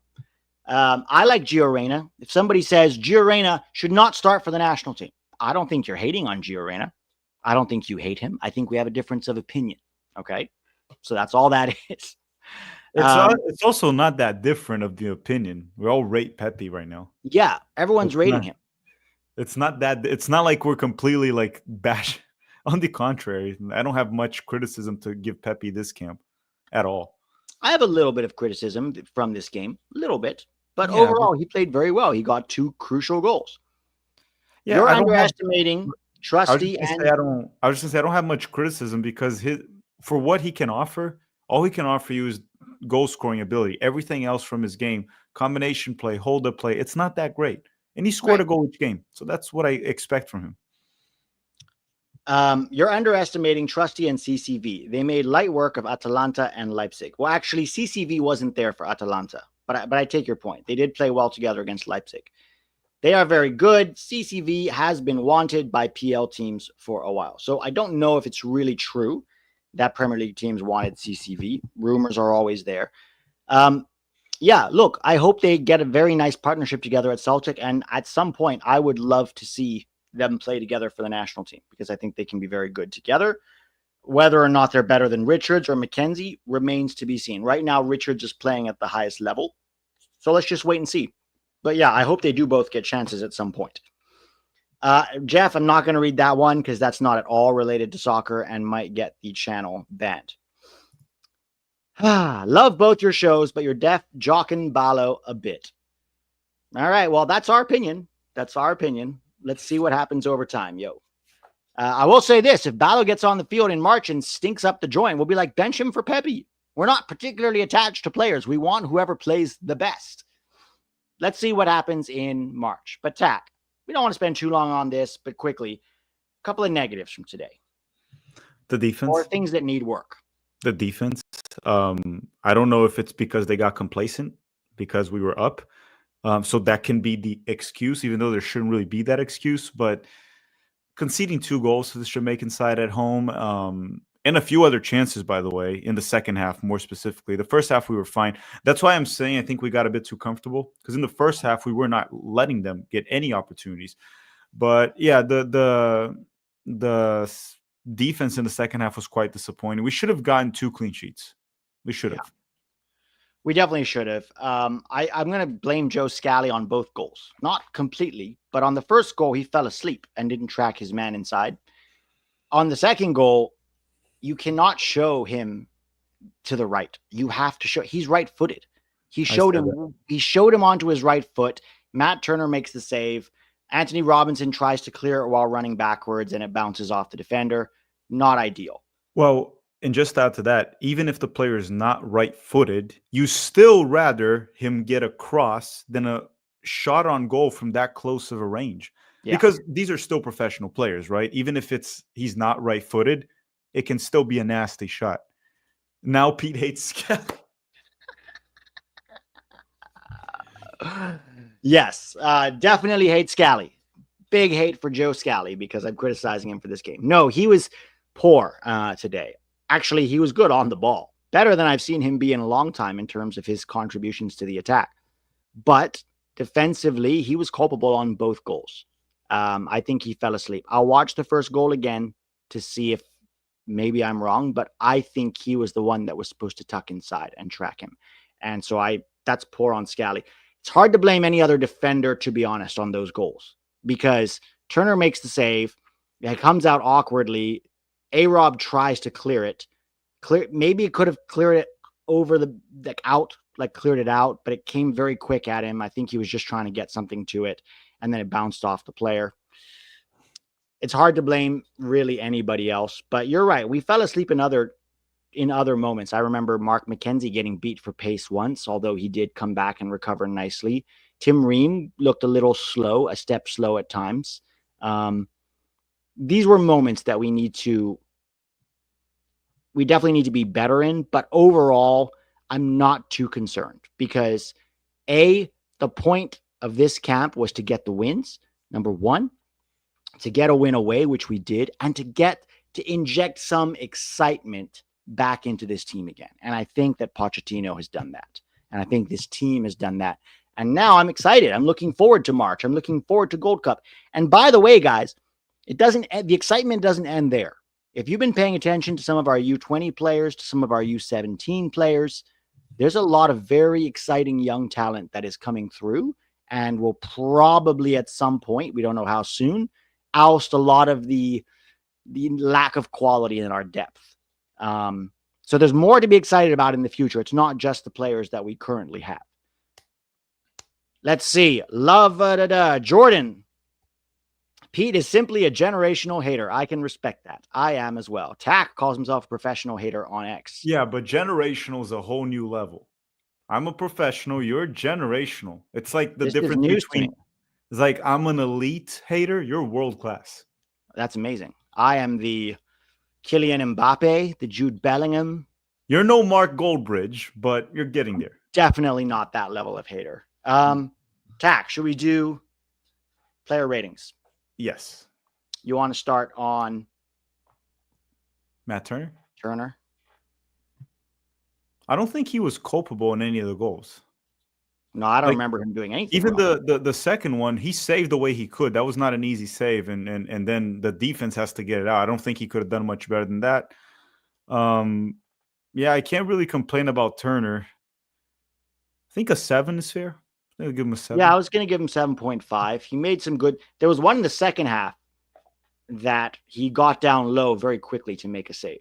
I like Gio Reyna. If somebody says Gio Reyna should not start for the national team, I don't think you're hating on Gio Reyna. I don't think you hate him. I think we have a difference of opinion. Okay? So that's all that is.
It's also not that different of the opinion. We all rate Pepi right now.
Yeah, everyone's rating him.
It's not like we're completely like bash. On the contrary, I don't have much criticism to give Pepi this camp at all.
I have a little bit of criticism from this game, a little bit, but overall he played very well. He got 2 crucial goals. Yeah, you're underestimating Trusty and
I was just gonna say I don't have much criticism because for what he can offer, all he can offer you is goal scoring ability. Everything else from his game, combination play, hold up play, it's not that great. And he scored a goal each game. So that's what I expect from him.
You're underestimating Trusty and CCV. They made light work of Atalanta and Leipzig. Well, actually, CCV wasn't there for Atalanta. but I take your point. They did play well together against Leipzig. They are very good. CCV has been wanted by PL teams for a while. So I don't know if it's really true that Premier League teams wanted CCV. Rumors are always there. Yeah, look, I hope they get a very nice partnership together at Celtic. And at some point, I would love to see them play together for the national team because I think they can be very good together. Whether or not they're better than Richards or McKenzie remains to be seen. Right now, Richards is playing at the highest level. So let's just wait and see. But yeah, I hope they do both get chances at some point. Jeff, I'm not going to read that one because that's not at all related to soccer and might get the channel banned. Love both your shows, but you're deaf jocking Balo a bit. All right, well, that's our opinion. That's our opinion. Let's see what happens over time, yo. I will say this. If Balo gets on the field in March and stinks up the joint, we'll be like, bench him for Pepi. We're not particularly attached to players. We want whoever plays the best. Let's see what happens in March. But Tac, we don't want to spend too long on this, but quickly, a couple of negatives from today.
The defense.
Or things that need work.
The defense. I don't know if it's because they got complacent because we were up. So that can be the excuse, even though there shouldn't really be that excuse. But conceding 2 goals to the Jamaican side at home, and a few other chances, by the way, in the second half, more specifically. The first half, we were fine. That's why I'm saying I think we got a bit too comfortable, because in the first half, we were not letting them get any opportunities. But yeah, the defense in the second half was quite disappointing. We should have gotten 2 clean sheets. We should have.
Yeah. We definitely should have. I'm going to blame Joe Scally on both goals. Not completely, but on the first goal, he fell asleep and didn't track his man inside. On the second goal, you cannot show him to the right. You have to show he's right-footed. He showed him onto his right foot. Matt Turner makes the save. Anthony Robinson tries to clear it while running backwards, and it bounces off the defender. Not ideal.
Well, and just add to that, even if the player is not right-footed, you still rather him get a cross than a shot on goal from that close of a range. Yeah. Because these are still professional players, right? Even if he's not right-footed, it can still be a nasty shot. Now Pete hates Scally.
Yes, definitely hate Scally. Big hate for Joe Scally because I'm criticizing him for this game. No, he was poor today. Actually, he was good on the ball. Better than I've seen him be in a long time in terms of his contributions to the attack. But defensively, he was culpable on both goals. I think he fell asleep. I'll watch the first goal again to see if maybe I'm wrong, but I think he was the one that was supposed to tuck inside and track him. And so that's poor on Scally. It's hard to blame any other defender, to be honest, on those goals because Turner makes the save. It comes out awkwardly. A-Rob tries to clear it. Maybe it could have cleared it over cleared it out, but it came very quick at him. I think he was just trying to get something to it, and then it bounced off the player. It's hard to blame really anybody else, but you're right. We fell asleep in other moments. I remember Mark McKenzie getting beat for pace once, although he did come back and recover nicely. Tim Ream looked a little slow, a step slow at times. These were moments that we definitely need to be better in, but overall, I'm not too concerned because the point of this camp was to get the wins. Number one, to get a win away, which we did, and to inject some excitement back into this team again. And I think that Pochettino has done that. And I think this team has done that. And now I'm excited. I'm looking forward to March. I'm looking forward to Gold Cup. And by the way, guys, the excitement doesn't end there. If you've been paying attention to some of our U20 players, to some of our U17 players, there's a lot of very exciting young talent that is coming through and will probably at some point, we don't know how soon, oust a lot of the lack of quality in our depth. So there's more to be excited about in the future. It's not just the players that we currently have. Let's see. Jordan. Pete is simply a generational hater. I can respect that. I am as well. Tac calls himself a professional hater on X.
Yeah, but generational is a whole new level. I'm a professional. You're generational. It's like the difference between... It's like I'm an elite hater. You're world class.
That's amazing. I am the Kylian Mbappe, the Jude Bellingham.
You're no Mark Goldbridge, but you're getting there.
definitely not that level of hater. Tac, should we do player ratings?
Yes.
You want to start on
Matt Turner?
Turner?
I don't think he was culpable in any of the goals.
No, I don't remember him doing anything.
Even
wrong.
the second one, he saved the way he could. That was not an easy save, and then the defense has to get it out. I don't think he could have done much better than that. Yeah, I can't really complain about Turner. I think a 7 is fair. I think I'll give him a 7.
Yeah, I was going to give him 7.5. He made some good. There was one in the second half that he got down low very quickly to make a save.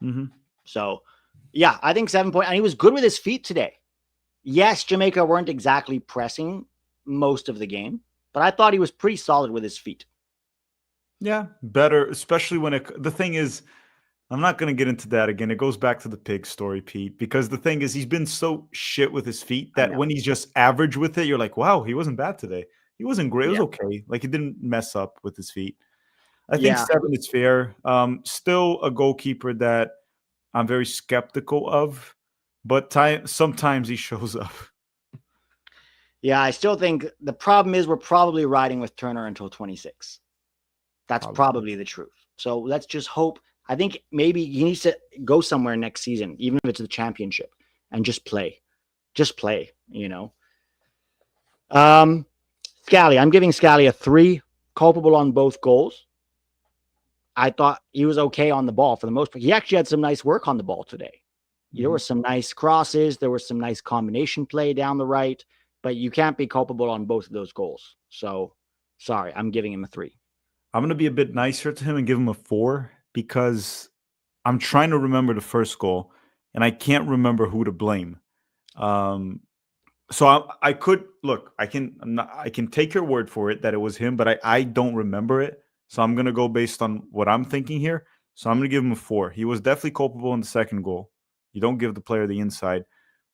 Mm-hmm.
So, yeah, I think 7 point. And he was good with his feet today. Yes, Jamaica weren't exactly pressing most of the game, but I thought he was pretty solid with his feet.
Yeah, better, especially when the thing is, I'm not going to get into that again. It goes back to the pig story, Pete, because the thing is, he's been so shit with his feet that when he's just average with it, you're like, wow, he wasn't bad today. He wasn't great. It was okay. Like, he didn't mess up with his feet. I think 7 is fair. Still a goalkeeper that I'm very skeptical of, but sometimes he shows up.
Yeah, I still think the problem is we're probably riding with Turner until 26. That's probably the truth. So let's just hope. I think maybe he needs to go somewhere next season, even if it's the championship, and just play. Just play, you know. Scally, I'm giving Scally a 3, culpable on both goals. I thought he was okay on the ball for the most part. He actually had some nice work on the ball today. Mm-hmm. There were some nice crosses. There was some nice combination play down the right, but you can't be culpable on both of those goals. So, sorry, I'm giving him a 3.
I'm going to be a bit nicer to him and give him a 4 because I'm trying to remember the first goal, and I can't remember who to blame. So I could look. I can take your word for it that it was him, but I don't remember it. So I'm gonna go based on what I'm thinking here. So I'm gonna give him a 4. He was definitely culpable in the second goal. You don't give the player the inside.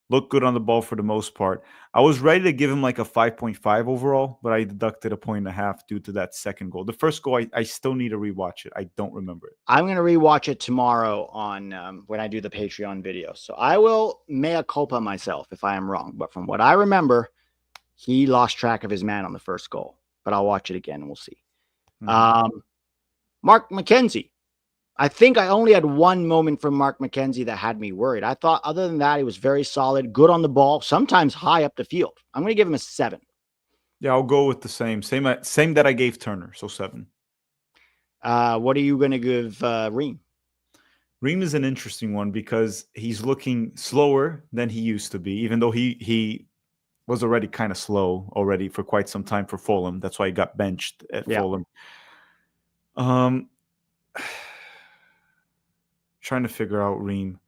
Looked good on the ball for the most part. I was ready to give him like a 5.5 overall, but I deducted a 1.5 due to that second goal. The first goal, I still need to rewatch it. I don't remember it.
I'm going to rewatch it tomorrow on when I do the Patreon video. So I will mea culpa myself if I am wrong. But from what I remember, he lost track of his man on the first goal. But I'll watch it again and we'll see. Mm-hmm. Mark McKenzie. I think I only had one moment from Mark McKenzie that had me worried. I thought other than that, he was very solid, good on the ball, sometimes high up the field. I'm going to give him a 7.
Yeah, I'll go with the same that I gave Turner, so 7.
What are you going to give Ream?
Ream is an interesting one because he's looking slower than he used to be, even though he was already kind of slow already for quite some time for Fulham. That's why he got benched at Fulham. Trying to figure out Ream.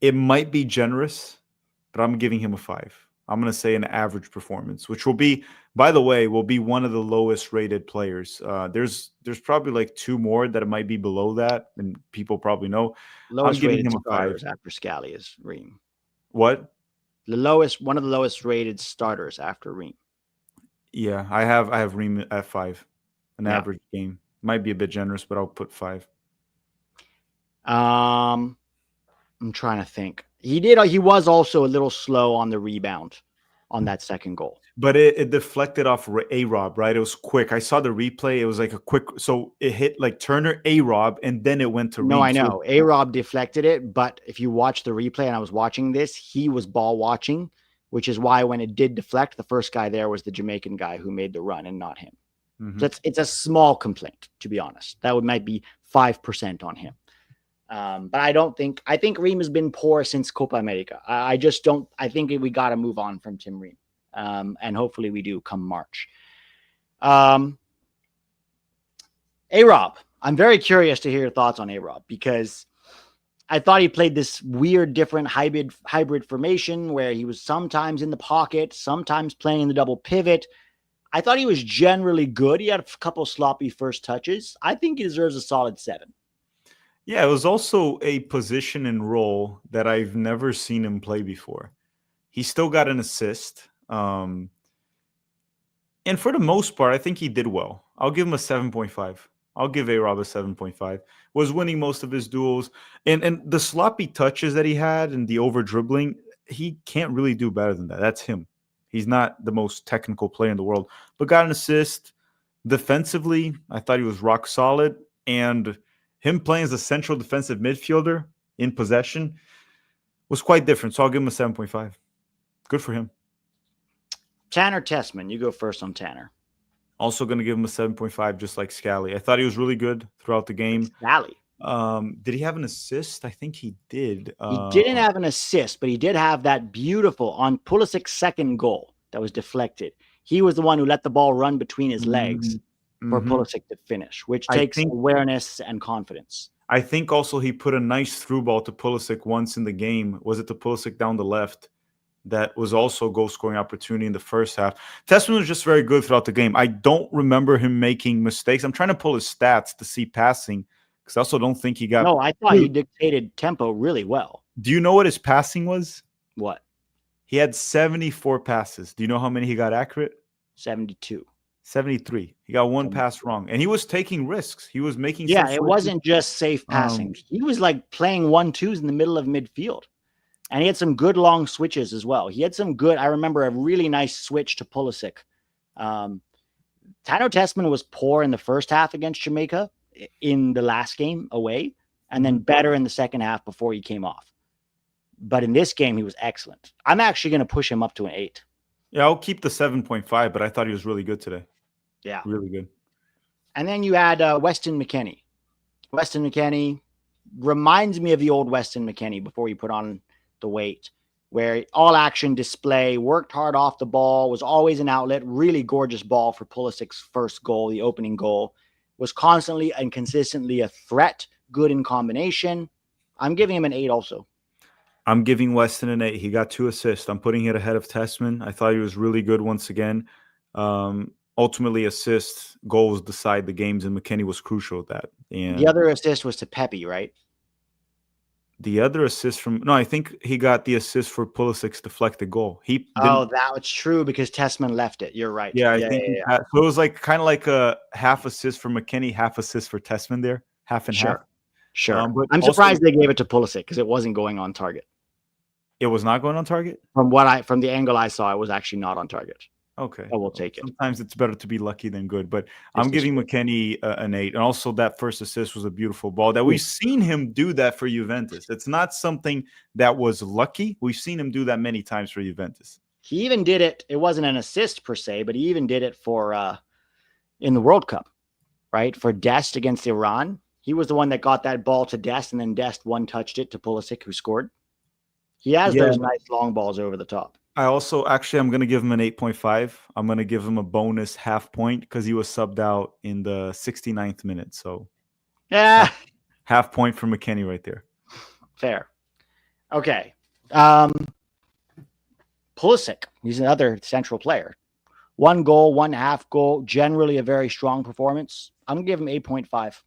It might be generous, but I'm giving him a 5. I'm going to say an average performance, which will be, by the way, will be one of the lowest rated players. There's probably like 2 more that it might be below that, and people probably know.
Lowest I'm giving him a 5 after Scally is Ream.
What?
One of the lowest rated starters after Ream.
Yeah, I have Ream at 5. An average game. Might be a bit generous, but I'll put 5.
I'm trying to think. He was also a little slow on the rebound on that second goal.
But it deflected off A-Rob, right? It was quick. I saw the replay. It was like a quick, so it hit like Turner, A-Rob, and then it went to Ream.
No, I know. A-Rob deflected it, but if you watch the replay, and I was watching this, he was ball watching, which is why when it did deflect, the first guy there was the Jamaican guy who made the run and not him. Mm-hmm. So it's a small complaint, to be honest. That might be 5% on him. But I think Ream has been poor since Copa America. I think we got to move on from Tim Ream. And hopefully we do come March. A-Rob. I'm very curious to hear your thoughts on A-Rob because I thought he played this weird, different hybrid formation where he was sometimes in the pocket, sometimes playing in the double pivot. I thought he was generally good. He had a couple sloppy first touches. I think he deserves a solid 7.
Yeah, it was also a position and role that I've never seen him play before. He still got an assist. And for the most part, I think he did well. I'll give him a 7.5. I'll give A-Rob a 7.5. Was winning most of his duels. And the sloppy touches that he had and the over-dribbling, he can't really do better than that. That's him. He's not the most technical player in the world, but got an assist. Defensively, I thought he was rock solid, and him playing as a central defensive midfielder in possession was quite different. So I'll give him a 7.5. Good for him.
Tanner Tessman, you go first on Tanner.
Also going to give him a 7.5, just like Scally. I thought he was really good throughout the game.
Scally.
Did he have an assist? I think he did.
He didn't have an assist, but he did have that beautiful on Pulisic's second goal that was deflected. He was the one who let the ball run between his legs for Pulisic to finish, which takes awareness and confidence.
I think also he put a nice through ball to Pulisic once in the game. Was it to Pulisic down the left? That was also a goal-scoring opportunity in the first half. Tessman was just very good throughout the game. I don't remember him making mistakes. I'm trying to pull his stats to see passing, because I also don't think he got...
No, I thought he dictated tempo really well.
Do you know what his passing was?
What?
He had 74 passes. Do you know how many he got accurate?
72.
73. He got one pass wrong. And he was taking risks. He was making...
Yeah, it wasn't just safe passing. He was like playing 1-2s in the middle of midfield. And he had some good long switches as well. He had some good... I remember a really nice switch to Pulisic. Tanner Tessman was poor in the first half against Jamaica in the last game away, and then better in the second half before he came off. But in this game, he was excellent. I'm actually going to push him up to an 8.
Yeah, I'll keep the 7.5, but I thought he was really good today.
Yeah.
Really good.
And then you add Weston McKennie. Weston McKennie reminds me of the old Weston McKennie before he put on the weight, where all action display, worked hard off the ball, was always an outlet, really gorgeous ball for Pulisic's first goal, the opening goal, was constantly and consistently a threat, good in combination. I'm giving him an 8 also.
I'm giving Weston an 8. He got 2 assists. I'm putting it ahead of Tessman. I thought he was really good once again. Ultimately, assists, goals decide the games, and McKennie was crucial at that. And
the other assist was to Pepi, right?
The other assist from... No, I think he got the assist for Pulisic's deflected goal.
That was true because Tessman left it. You're right.
Yeah, I think so it was like kind of like a half assist for McKennie, half assist for Tessman there. Half and half.
Sure. But I'm surprised they gave it to Pulisic because it wasn't going on target.
It was not going on target?
From the angle I saw, it was actually not on target.
Okay.
I will take it.
Sometimes it's better to be lucky than good, but I'm giving McKennie an 8. And also that first assist was a beautiful ball that we've seen him do that for Juventus. It's not something that was lucky. We've seen him do that many times for Juventus.
He even did it. It wasn't an assist per se, but he even did it for in the World Cup, right? For Dest against Iran. He was the one that got that ball to Dest, and then Dest one-touched it to Pulisic, who scored. He has those nice long balls over the top.
I also, actually, I'm going to give him an 8.5. I'm going to give him a bonus half point because he was subbed out in the 69th minute. So,
yeah,
half point for McKennie right there.
Fair. Okay. Pulisic, he's another central player. 1 goal, 1.5 goal, generally a very strong performance. I'm going to give him 8.5.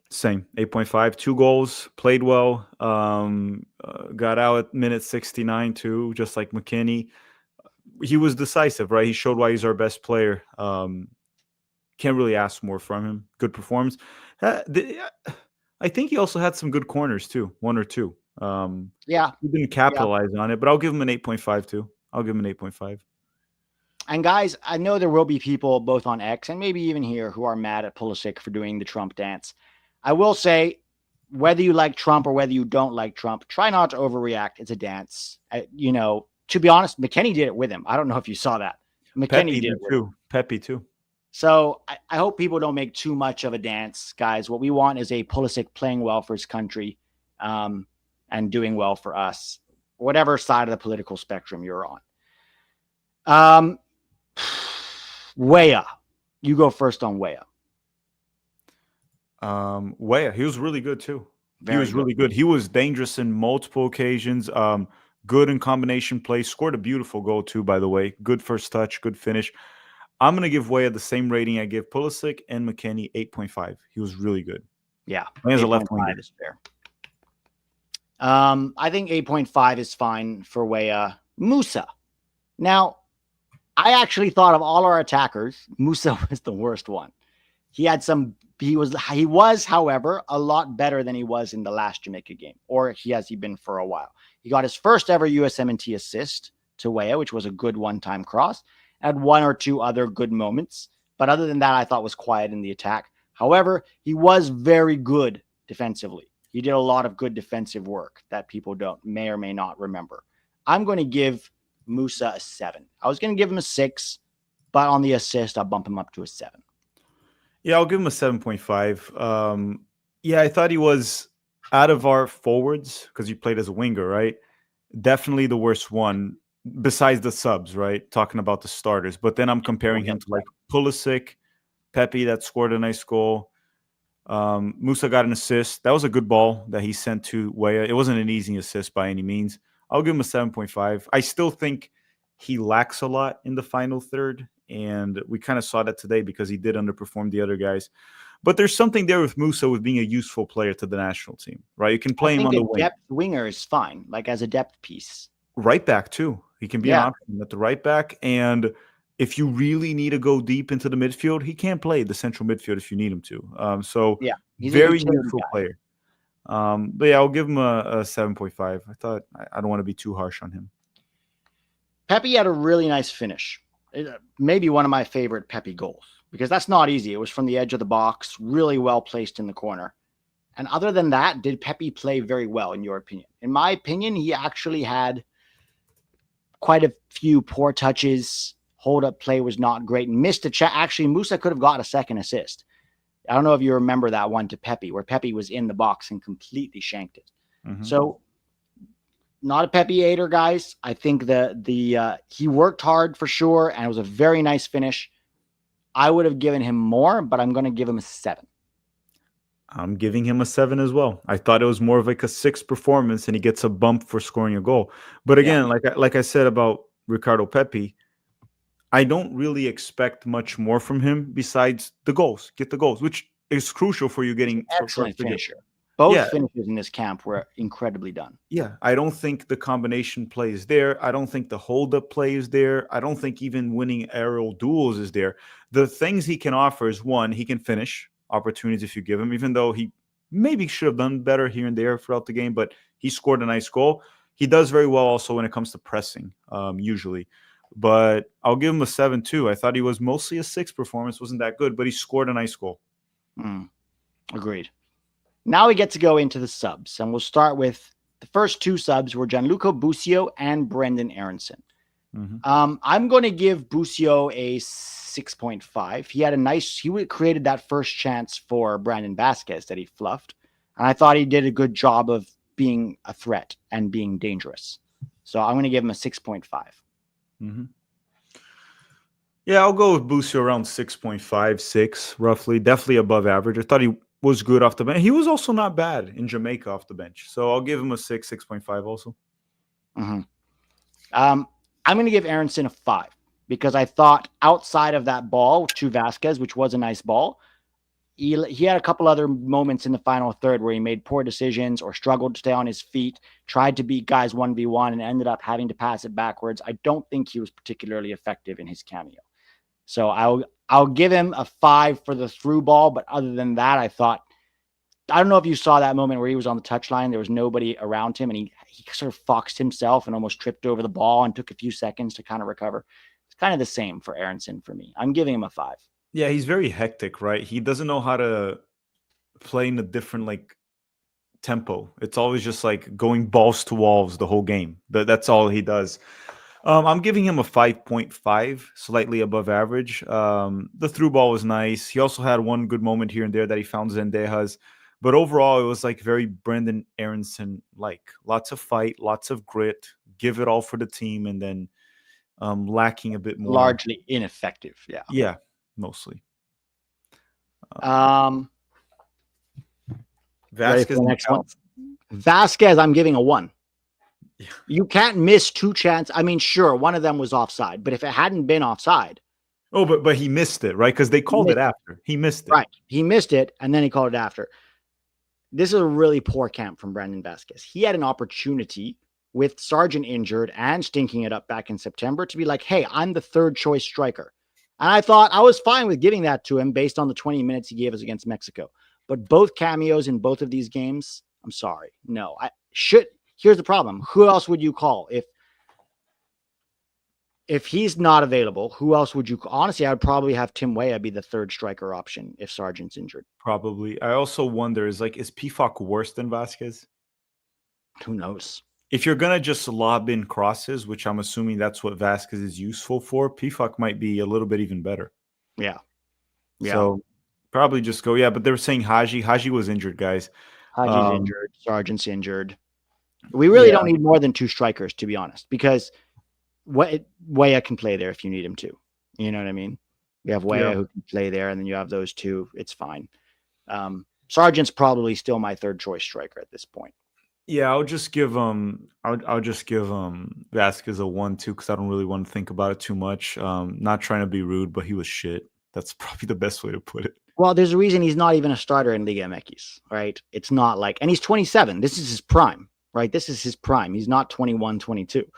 Same, 8.5, 2 goals, played well, got out at minute 69 too, just like McKennie. He was decisive, right? He showed why he's our best player. Can't really ask more from him. Good performance. I think he also had some good corners too, 1 or 2.
Yeah.
He didn't capitalize on it, but I'll give him an 8.5 too. I'll give him an 8.5.
And guys, I know there will be people both on X and maybe even here who are mad at Pulisic for doing the Trump dance. I will say, whether you like Trump or whether you don't like Trump, try not to overreact. It's a dance. To be honest, McKennie did it with him. I don't know if you saw that. McKennie did it too.
Pepi too.
So I hope people don't make too much of a dance, guys. What we want is a Pulisic playing well for his country and doing well for us, whatever side of the political spectrum you're on. Weah. You go first on Weah.
Weah, he was really good too. He was really good. He was dangerous in multiple occasions. Good in combination play. Scored a beautiful goal too, by the way. Good first touch, good finish. I'm going to give Weah the same rating I give Pulisic and McKennie, 8.5. He was really good.
Yeah.
As a left winger.
Is fair. I think 8.5 is fine for Weah. Musa. Now, I actually thought of all our attackers, Musa was the worst one. He was, however, a lot better than he was in the last Jamaica game, or has he been for a while. He got his first ever USMNT assist to Weah, which was a good one-time cross. Had one or two other good moments. But other than that, I thought was quiet in the attack. However, he was very good defensively. He did a lot of good defensive work that people may or may not remember. I'm going to give Musa a 7. I was going to give him a 6, but on the assist, I'll bump him up to a 7.
Yeah, I'll give him a 7.5. Yeah, I thought he was, out of our forwards, because he played as a winger, right? Definitely the worst one, besides the subs, right? Talking about the starters. But then I'm comparing him to like Pulisic, Pepi that scored a nice goal. Musa got an assist. That was a good ball that he sent to Weah. It wasn't an easy assist by any means. I'll give him a 7.5. I still think he lacks a lot in the final third, and we kind of saw that today because he did underperform the other guys. But there's something there with Musa with being a useful player to the national team, right? You can play him on the wing.
Depth winger is fine, like as a depth piece.
Right back too. He can be an option at the right back, and if you really need to go deep into the midfield, he can play the central midfield if you need him to. He's very useful player. But yeah, I'll give him a 7.5. I don't want to be too harsh on him.
Pepi had a really nice finish. Maybe one of my favorite Pepi goals, because that's not easy. It was from the edge of the box, really well placed in the corner. And other than that, did Pepi play very well, in your opinion? In my opinion, he actually had quite a few poor touches. Hold-up play was not great. And missed a chat. Actually, Musa could have got a second assist. I don't know if you remember that one to Pepi, where Pepi was in the box and completely shanked it. Mm-hmm. So, not a Pepi hater, guys. I think he worked hard for sure, and it was a very nice finish. I would have given him more, but I'm going to give him a 7.
I'm giving him a 7 as well. I thought it was more of like a 6 performance, and he gets a bump for scoring a goal. But again, like I said about Ricardo Pepi, I don't really expect much more from him besides the goals. Get the goals, which is crucial for you getting
excellent finisher. Both finishes in this camp were incredibly done.
Yeah, I don't think the combination play is there. I don't think the hold-up play is there. I don't think even winning aerial duels is there. The things he can offer is, one, he can finish opportunities if you give him, even though he maybe should have done better here and there throughout the game, but he scored a nice goal. He does very well also when it comes to pressing, usually. But I'll give him a 7 too. I thought he was mostly a 6 performance. Wasn't that good, but he scored a nice goal.
Agreed. Now we get to go into the subs, and we'll start with the first 2 subs were Gianluca Busio and Brendan Aronson. Mm-hmm. I'm going to give Busio a 6.5. He created that first chance for Brandon Vasquez that he fluffed, and I thought he did a good job of being a threat and being dangerous. So I'm going to give him a 6.5.
Mm-hmm. Yeah, I'll go with Busio around 6.5, 6, roughly. Definitely above average. I thought he was good off the bench. He was also not bad in Jamaica off the bench. So I'll give him a 6, 6.5 also.
Mm-hmm. I'm going to give Aronson a 5 because I thought outside of that ball to Vasquez, which was a nice ball, he had a couple other moments in the final third where he made poor decisions or struggled to stay on his feet, tried to beat guys 1v1 and ended up having to pass it backwards. I don't think he was particularly effective in his cameo. So I'll give him a 5 for the through ball, but other than that, I don't know if you saw that moment where he was on the touchline. There was nobody around him, and he sort of foxed himself and almost tripped over the ball and took a few seconds to kind of recover. It's kind of the same for Aronson for me. I'm giving him a 5.
Yeah, he's very hectic, right? He doesn't know how to play in a different tempo. It's always just going balls to walls the whole game. That's all he does. I'm giving him a 5.5, slightly above average. The through ball was nice. He also had one good moment here and there that he found Zendejas. But overall, it was very Brendan Aronson-like. Lots of fight, lots of grit, give it all for the team, and then lacking a bit more.
Largely ineffective, yeah.
Yeah, mostly.
Vasquez, next one. Vasquez, I'm giving a 1. Yeah. You can't miss 2 chances. I mean, sure, one of them was offside, but if it hadn't been offside.
Oh, but he missed it, right? Because they called it after. He missed it.
Right. He missed it, and then he called it after. This is a really poor camp from Brandon Vasquez. He had an opportunity with Sargent injured and stinking it up back in September to be like, hey, I'm the 3rd choice striker. And I thought I was fine with giving that to him based on the 20 minutes he gave us against Mexico. But both cameos in both of these games, I'm sorry. No, here's the problem. Who else would you call if he's not available? Who else would you? Honestly, I would probably have Tim Weah be the third striker option if Sargent's injured.
Probably. I also wonder is Pifok worse than Vasquez?
Who knows?
If you're gonna just lob in crosses, which I'm assuming that's what Vasquez is useful for, Pifok might be a little bit even better.
Yeah.
So probably just go. Yeah, but they were saying Haji. Haji was injured, guys.
Haji's injured. Sargent's injured. We really don't need more than 2 strikers, to be honest, because Weah can play there if you need him to. You know what I mean? You have Weah who can play there, and then you have those 2. It's fine. Sargent's probably still my third choice striker at this point.
Yeah, I'll just give I'll just give Vasquez a 1-2 because I don't really want to think about it too much. Not trying to be rude, but he was shit. That's probably the best way to put it.
Well, there's a reason he's not even a starter in Liga MX, right? It's not like, and he's 27. This is his prime, right? This is his prime. He's not 21, 22.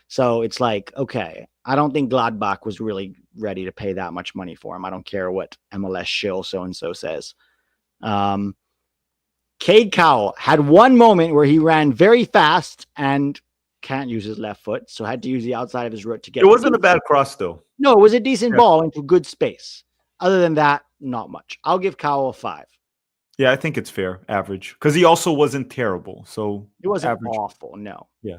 So it's like, okay, I don't think Gladbach was really ready to pay that much money for him. I don't care what MLS shill so-and-so says. Cade Cowell had one moment where he ran very fast and can't use his left foot, so had to use the outside of his root to get
it. Wasn't a bad cross, though.
No, it was a decent ball into good space. Other than that, not much. I'll give Cowell a 5.
Yeah, I think it's fair, average, because he also wasn't terrible. So
it wasn't
average.
Awful, no.
Yeah.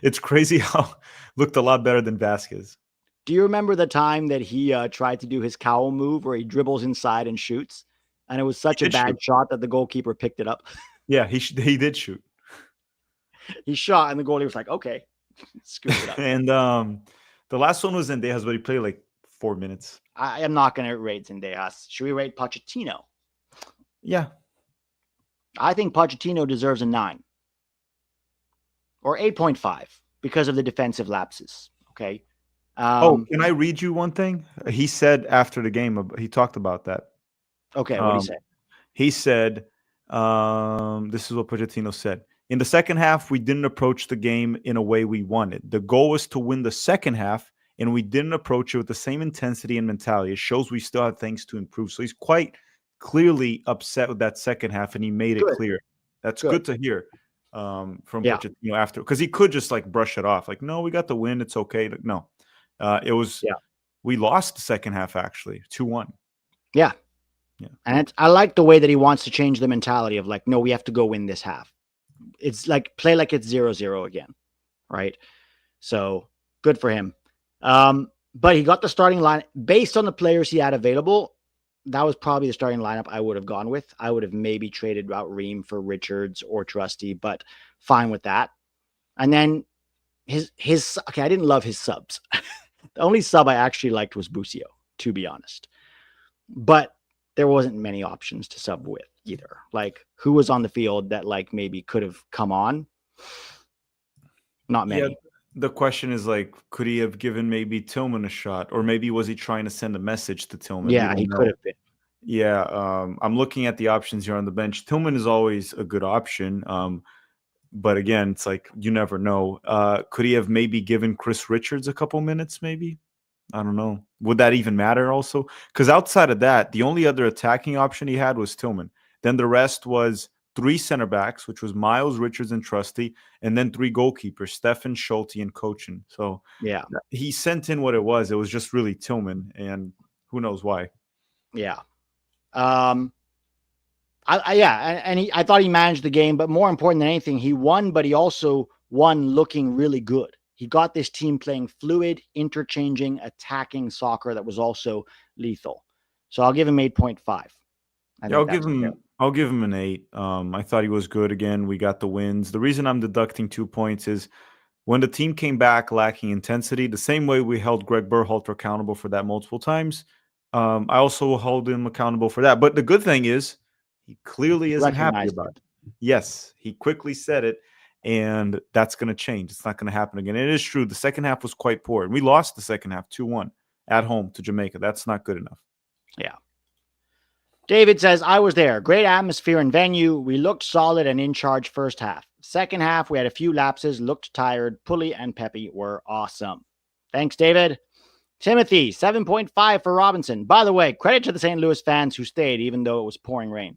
It's crazy how looked a lot better than Vasquez.
Do you remember the time that he tried to do his Cowell move where he dribbles inside and shoots? And it was such a bad shot that the goalkeeper picked it up.
Yeah, he did shoot.
He shot, and the goalie was like, okay, scoop it up.
And the last one was Zendejas, but he played like 4 minutes.
I am not going to rate Zendejas. Should we rate Pochettino?
Yeah.
I think Pochettino deserves a 9. Or 8.5 because of the defensive lapses. Okay.
Can I read you one thing? He said after the game, he talked about that.
Okay, what did he say?
He said, this is what Pochettino said. In the second half, we didn't approach the game in a way we wanted. The goal was to win the second half, and we didn't approach it with the same intensity and mentality. It shows we still have things to improve. So he's quite clearly upset with that second half, and he made it clear. That's good to hear from Pochettino after, because he could just like brush it off. Like, no, we got the win. It's okay. No, it was, we lost the second half, actually, 2-1.
Yeah. Yeah. And I like the way that he wants to change the mentality of like, no, we have to go win this half. It's like play like it's 0-0 again. Right. So good for him. But he got the starting line based on the players he had available. That was probably the starting lineup I would have gone with. I would have maybe traded out Ream for Richards or Trusty, but fine with that. And then his okay, I didn't love his subs. The only sub I actually liked was Busio, to be honest. But there wasn't many options to sub with either. Like, who was on the field that like maybe could have come on? Not many.
Yeah, the question is like, could he have given maybe Tillman a shot, or maybe was he trying to send a message to Tillman?
Yeah, he could have been.
Yeah, I'm looking at the options here on the bench. Tillman is always a good option, but again, it's like you never know. Could he have maybe given Chris Richards a couple minutes? Maybe. I don't know. Would that even matter also? Because outside of that, the only other attacking option he had was Tillman. Then the rest was 3 center backs, which was Miles, Richards, and Trusty, and then 3 goalkeepers, Stefan, Schulte, and Cochin. So
yeah,
he sent in what it was. It was just really Tillman, and who knows why.
Yeah. I thought he managed the game, but more important than anything, he won, but he also won looking really good. He got this team playing fluid, interchanging, attacking soccer that was also lethal. So I'll give him 8.5.
I'll give him an 8. I thought he was good again. We got the wins. The reason I'm deducting 2 points is when the team came back lacking intensity, the same way we held Greg Berhalter accountable for that multiple times, I also will hold him accountable for that. But the good thing is he clearly isn't happy about it. Yes, he quickly said it. And that's going to change. It's not going to happen again. And it is true. The second half was quite poor. And we lost the second half 2-1 at home to Jamaica. That's not good enough.
Yeah. David says, I was there. Great atmosphere and venue. We looked solid and in charge first half. Second half, we had a few lapses, looked tired. Pulley and Pepi were awesome. Thanks, David. Timothy, 7.5 for Robinson. By the way, credit to the St. Louis fans who stayed, even though it was pouring rain.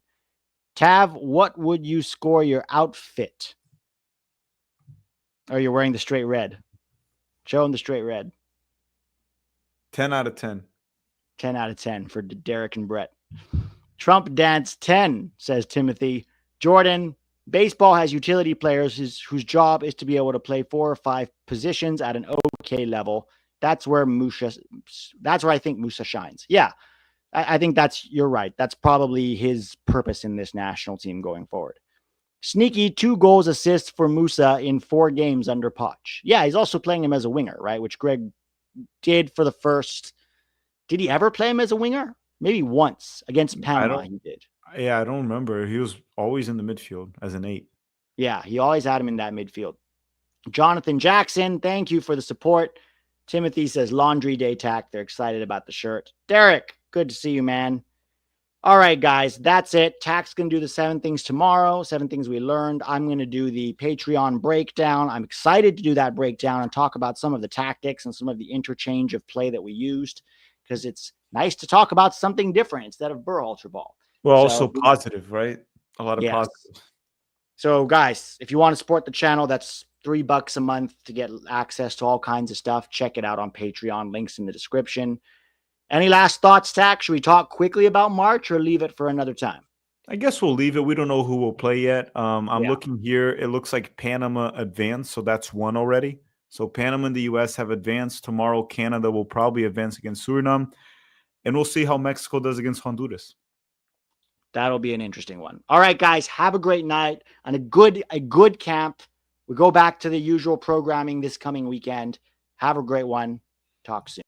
Tav, what would you score your outfit? Or you're wearing the straight red. Show him the straight red.
10 out of 10.
10 out of 10 for Derek and Brett. Trump dance 10, says Timothy. Jordan, baseball has utility players whose job is to be able to play 4 or 5 positions at an okay level. That's where I think Musa shines. Yeah, I think you're right. That's probably his purpose in this national team going forward. Sneaky 2 goals assists for Musa in 4 games under Poch. Yeah, he's also playing him as a winger, right? Which Greg did for the first. Did he ever play him as a winger? Maybe once against Panama he did.
Yeah, I don't remember. He was always in the midfield as an 8.
Yeah, he always had him in that midfield. Jonathan Jackson, thank you for the support. Timothy says laundry day tack. They're excited about the shirt. Derek, good to see you, man. All right, guys, that's it. Tac's going to do the 7 things tomorrow, 7 things we learned. I'm going to do the Patreon breakdown. I'm excited to do that breakdown and talk about some of the tactics and some of the interchange of play that we used, because it's nice to talk about something different instead of Burr Ultra Ball.
Well, also positive, right? A lot of positive.
So, guys, if you want to support the channel, that's $3 a month to get access to all kinds of stuff. Check it out on Patreon. Links in the description. Any last thoughts, Tac? Should we talk quickly about March or leave it for another time?
I guess we'll leave it. We don't know who will play yet. I'm looking here. It looks like Panama advanced, so that's 1 already. So Panama and the U.S. have advanced. Tomorrow, Canada will probably advance against Suriname. And we'll see how Mexico does against Honduras.
That'll be an interesting one. All right, guys, have a great night and a good camp. We go back to the usual programming this coming weekend. Have a great one. Talk soon.